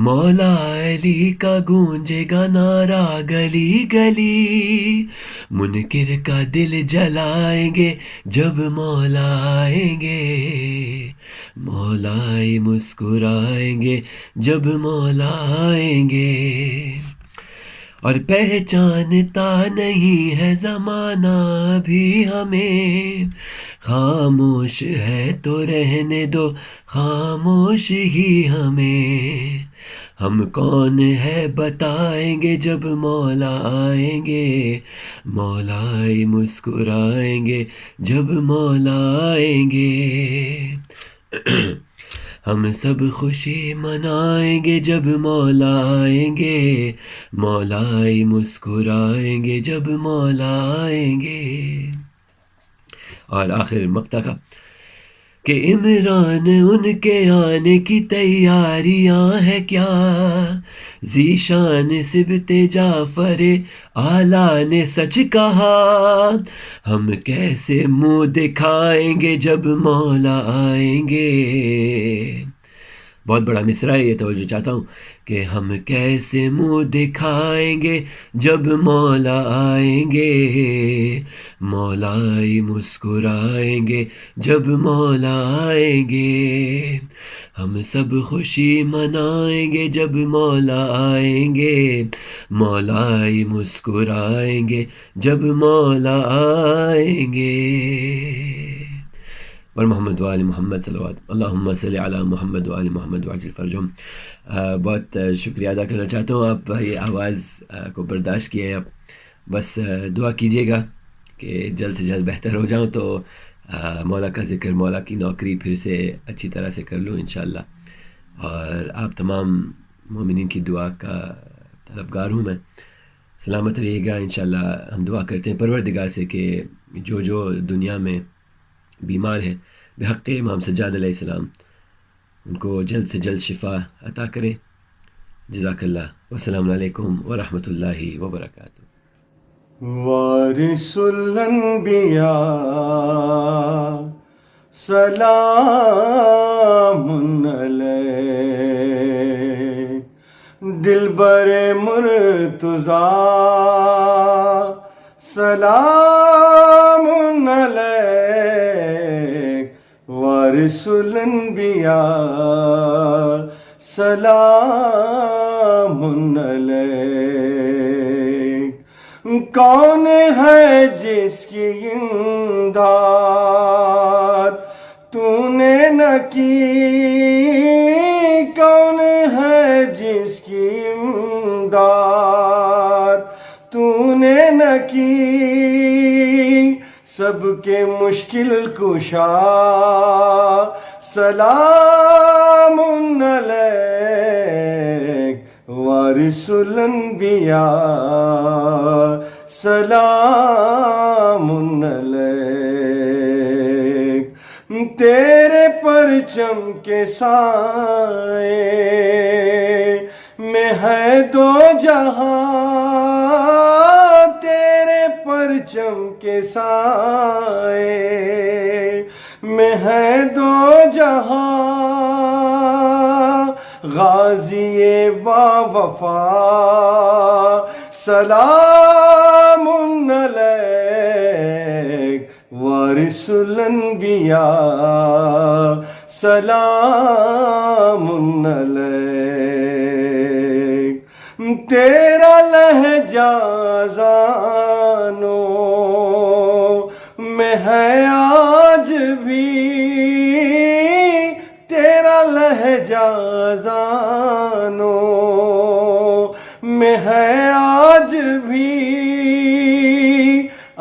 مولا علی کا گونجے گا نعرہ گلی گلی، منکر کا دل جلائیں گے جب مولا آئیں گے، مولا مسکرائیں گے جب مولا آئیں گے۔ اور پہچانتا نہیں ہے زمانہ بھی ہمیں، خاموش ہے تو رہنے دو خاموش ہی ہمیں، ہم کون ہے بتائیں گے جب مولا آئیں گے، مولا مسکرائیں گے جب مولا آئیں گے، ہم سب خوشی منائیں گے جب مولا آئیں گے، مولا مسکرائیں گے جب مولا آئیں گے۔ اور آخر مقطع کا کہ عمران ان کے آنے کی تیاریاں ہیں کیا، ذیشان سبت جعفر اعلیٰ نے سچ کہا، ہم کیسے منہ دکھائیں گے جب مولا آئیں گے۔ بہت بڑا مصرع ہے یہ، توجہ چاہتا ہوں کہ ہم کیسے منہ دکھائیں گے جب مولا آئیں گے، مولا مسکرائیں گے جب مولا آئیں گے، ہم سب خوشی منائیں گے جب مولا آئیں گے، مولا مسکرائیں گے جب مولا آئیں گے۔ اور محمد وآل محمد صلوات اللہم صلی علی محمد وآل محمد وعجل فرجہم۔ بہت شکریہ ادا کرنا چاہتا ہوں، آپ یہ آواز کو برداشت کیے، آپ بس دعا کیجیے گا کہ جلد سے جلد بہتر ہو جاؤں تو مولا کا ذکر، مولا کی نوکری پھر سے اچھی طرح سے کر لوں انشاءاللہ۔ اور آپ تمام مومنین کی دعا کا طلبگار ہوں میں، سلامت رہیے گا انشاءاللہ۔ ہم دعا کرتے ہیں پروردگار سے کہ جو دنیا میں بیمار ہے بحق امام سجاد علیہ السلام، ان کو جلد سے جلد شفا عطا کریں۔ جزاک اللہ، والسلام علیکم ورحمۃ اللہ وبرکاتہ۔ وارث الانبیاء سلام علیک، دلبر مرتضیٰ سلام علیک، وارث الانبیاء سلام علیک، کون ہے جس کی امداد تو نے نہ کی، کون ہے جس کی امداد تو نے نہ کی، سب کے مشکل کشا سلام علیک، وارث الانبیاء سلام علیک، تیرے پرچم کے سائے میں ہے دو جہاں، تیرے پرچم کے سائے میں ہے دو جہاں غازی با وفا سلام علیک وارث الانبیاء سلام علیک تیرا لہجہ اذانوں میں ہے آج بھی تیرا لہجہ اذانوں میں ہے آج بھی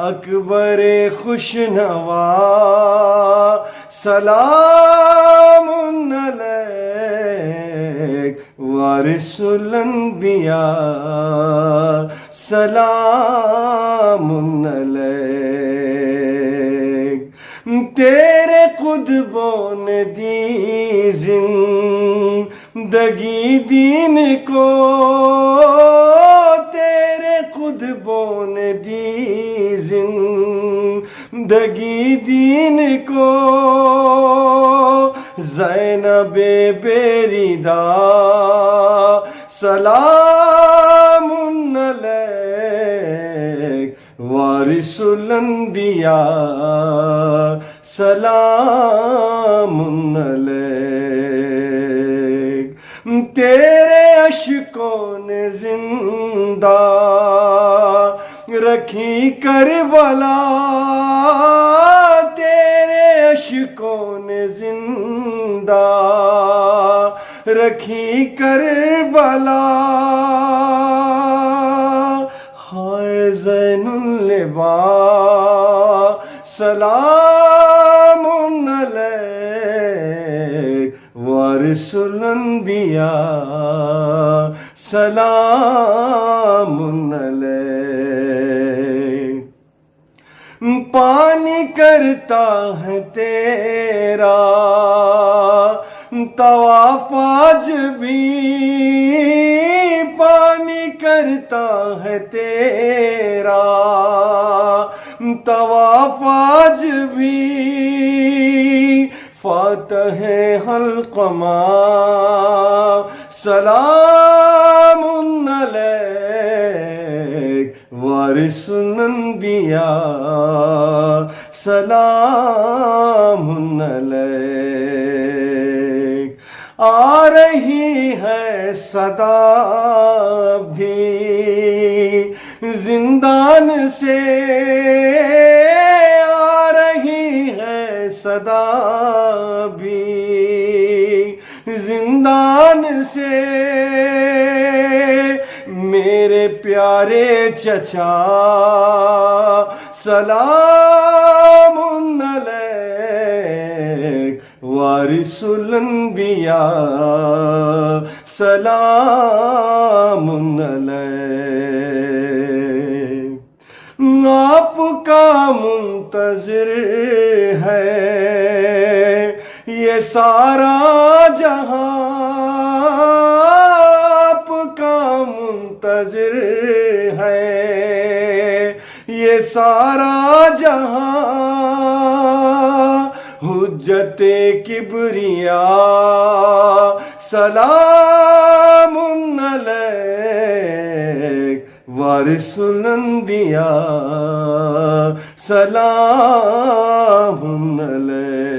اکبر خوشنوا سلام علیک وارث الانبیاء سلام علیک تیرے قطبوں نے دی زندگی دین کو تیرے قطبوں نے دی زندگی دین کو زینب بیریدا سلام علیک وارث الانبیاء سلام علیک تیرے اشکوں نے زندہ رکھی کربلا تیرے اشکوں نے زندہ رکھی کربلا ہائے زین اللبا سلام علیک وارث الانبیاء سلام علیک پانی کرتا ہے تیرا طواف آج بھی پانی کرتا ہے تیرا طواف آج بھی فاتح حلقمہ سلام علیک وارث الانبیاء سلام علیک آ رہی ہے صدا بھی زندان سے آ رہی ہے صدا بھی زندان سے میرے پیارے چچا سلام علیک وارث الانبیاء سلام علیک آپ کا منتظر ہے یہ سارا جہاں آپ کا منتظر ہے یہ سارا جہاں حجت کبریاء سلام علیک وارث الانبیاء سلام علیک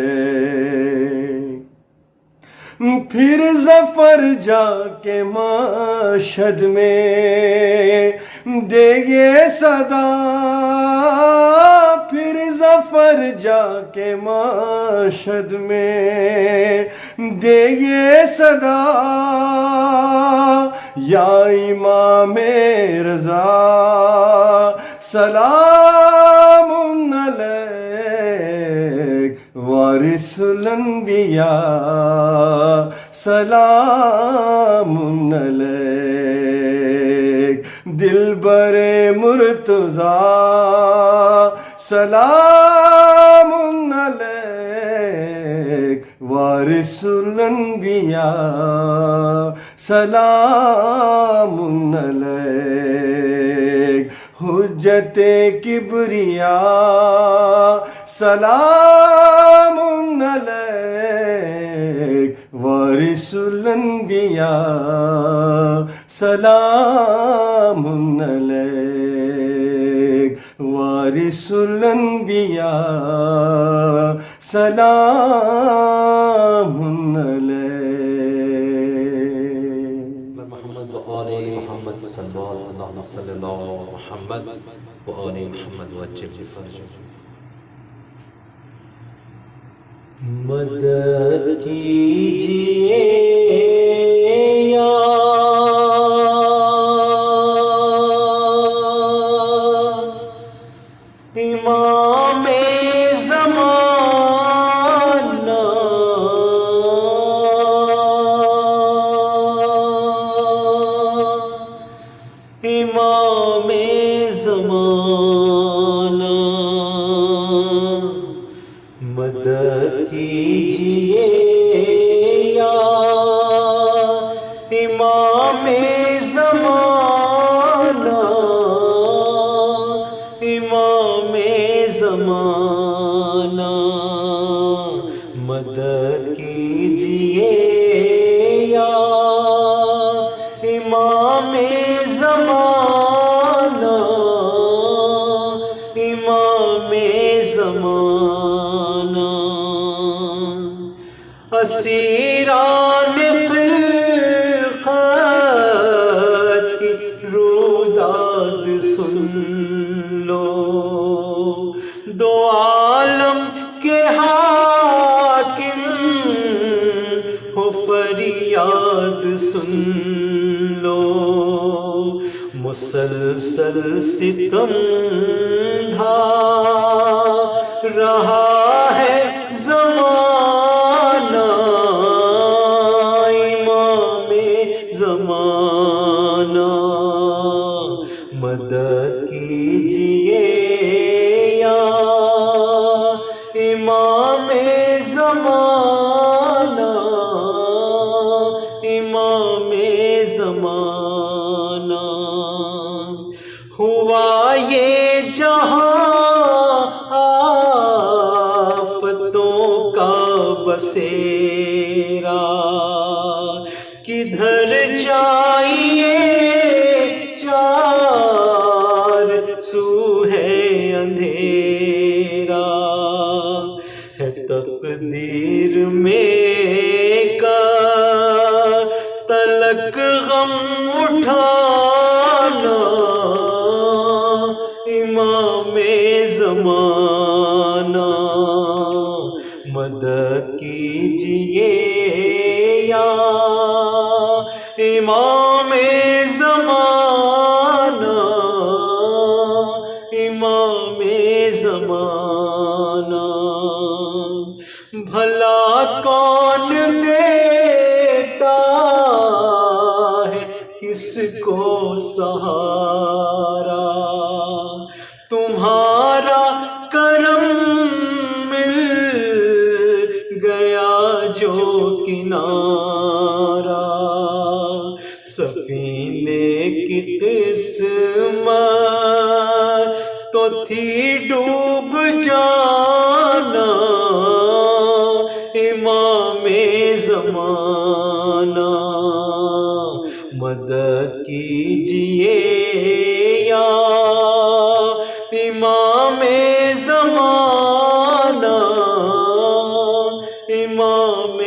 پھر ظفر جا کے مشہد میں دے یہ صدا پھر ظفر جا کے مشہد میں دے یہ صدا یا امام رضا سلام علیک وارث الانبیاء سلام علیک دلبر مرتضیٰ سلام علیک وارث الانبیاء سلام علیک حجت کبریا سلام علیک وارث الانبیاء سلام علیک وارث الانبیاء سلام علیک محمد و آل محمد صلوات اللہم صلی اللہ محمد و آل محمد وجل فرجہ مدد کیجئے یا امام زمانہ امام زمانہ مدد کیجئے یا امام زمانہ امام زمانہ مدد کیجئے یا امام زمانہ امام زمانہ اسیران خلقت کی روداد سن لو دو عالم کے حاکم ہو فریاد سن لو مسلسل ستم ڈھا رہا ہے زمانہ امام زمانہ مدد کیجئے یا امام زمانہ امام زمانہ ہوا یہ جہاں آفتوں کا بسیرا کدھر جائیے چار سو ہے اندھیرا ہے تقدیر میں کا تلک غم اٹھانا امام زمانہ مدد کیجئے یا امام زمانہ امام زمانہ بھلا کون دیتا ہے کس کو سہارا تمہارا کرم مل گیا جو کنارا سفینے کی قسمت تو تھی ڈوب جانا امام زمانہ مدد کیجئے یا امام زمانہ امام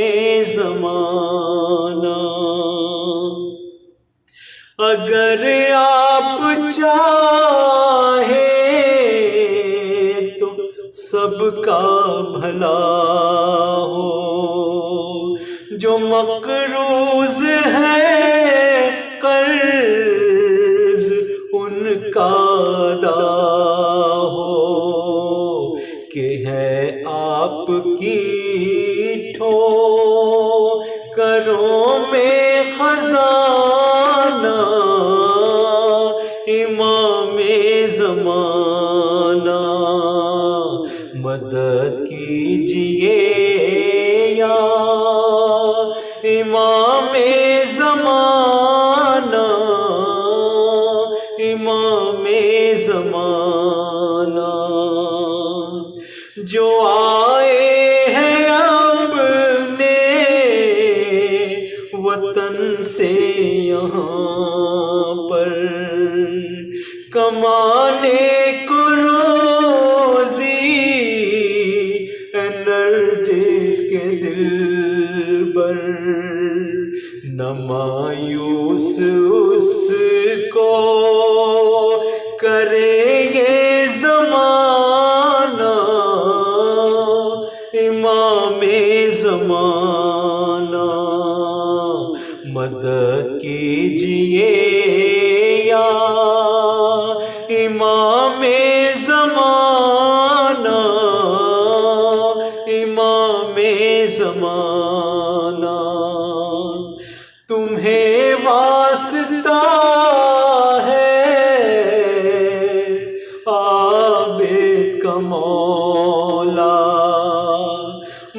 زمانہ اگر آپ چاہے تو سب کا بھلا ہو جو مقروض ہے قرض ان کا ادا ہو کہ ہے آپ کی ٹھوکروں میں خزانہ امام زمانہ مدد کیجئے یا امام زمانہ امام زمانہ جو آئے ہیں اپنے وطن سے یہاں پر کمانے کو روزی نرجس کے دل بر نہ مایوس اس کو کرے یہ زمانہ امام زمانہ مدد کیجئے یا امام زمانہ امام زمانہ تمہیں واسطہ ہے عابد کا مولا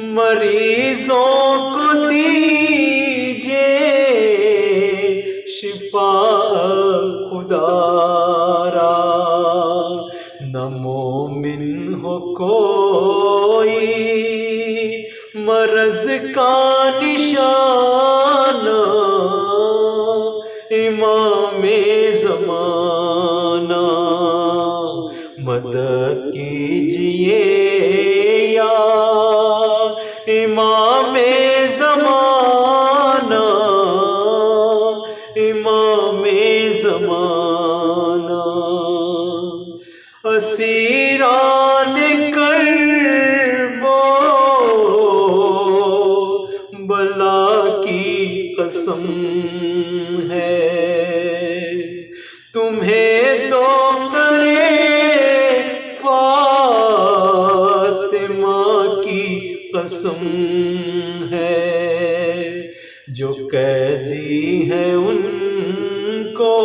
مریضوں کو دیجئے شفا خدا را نہ مومن ہو کوئی مرض کا نشانہ امام زمانہ مدد کیجئے یا امام زمانہ امام زمانہ اسیران کرب و بلا کی قسم ہے تمہیں تو کرے فاطمہ کی قسم ہے جو قیدی ہے ان کو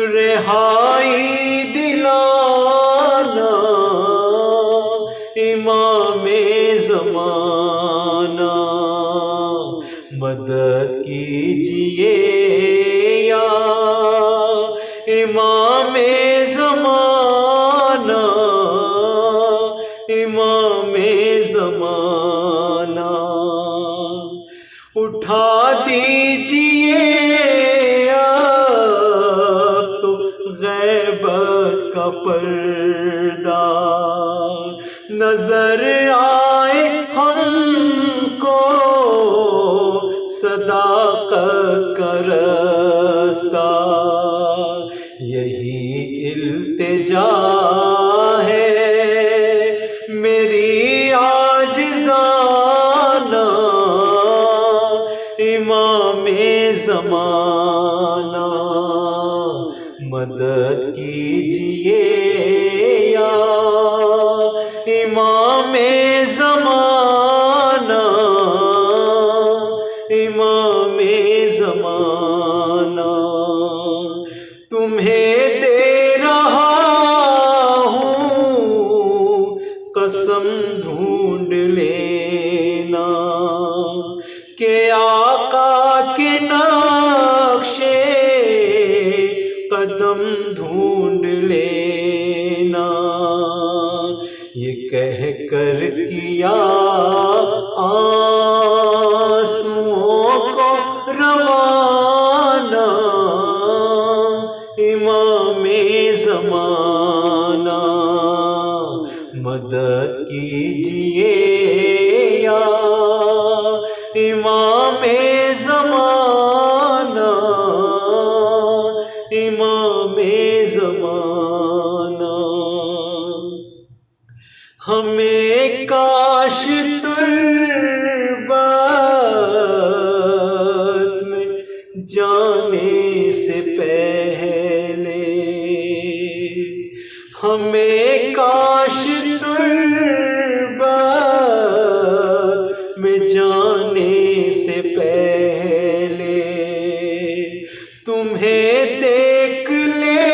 رہائی دلانا امام زمانہ مدد کیجئے یا امام زمانہ امام زمانہ اٹھا دیجئے اب تو غیبت کا پردہ نظر آئے ہم کو صداقت کا رستہ یہی التجا ہے میری عاجزانہ امام زمانہ مدد کیجئے یا امام زمانہ امام زمانہ تمہیں دے رہا ہوں قسم ڈھونڈ لینا کہ آقا کے نقشے قدم ڈھونڈ لینا یہ کہہ کر کیا آنسوؤں کو روانہ امام زمانہ مدد کیجئے یا امام زمانہ امام زمانہ ہمیں کاش تربت میں جانے سے پہلے ہمیں کاش تربت میں جانے سے پہلے تمہیں دیکھ لے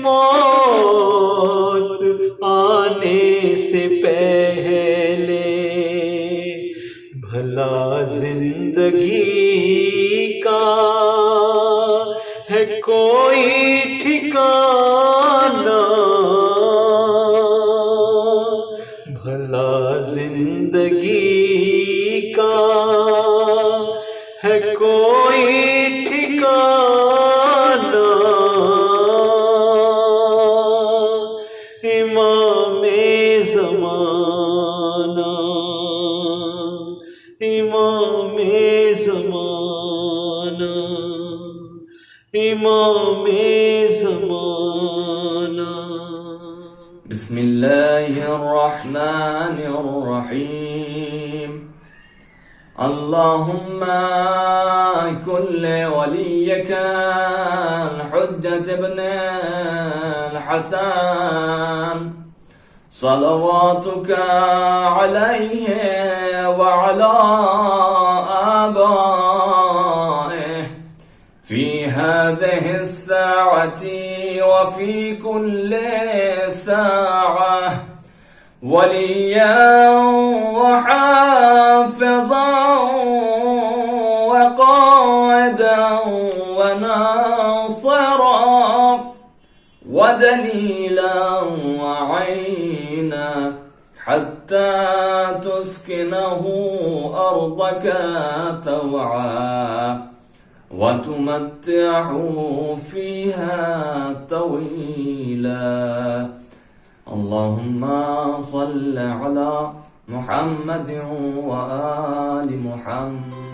موت آنے سے پہلے بھلا زندگی کا ہے کوئی ٹھکانہ امام زمانہ امام زمانہ امام زمانہ. بسم الله الرحمن الرحيم. اللهم كن لوليك الحجة ابن الحسن صلواتك عليه وعلى آبائه في هذه الساعة وفي كل ساعة وليا وحافظا وقائدا وناصرا ودليلا وعينا حتى تسكنه أرضك طوعا وتمتعه فيها طويلا. اللهم صل على محمد وآل محمد.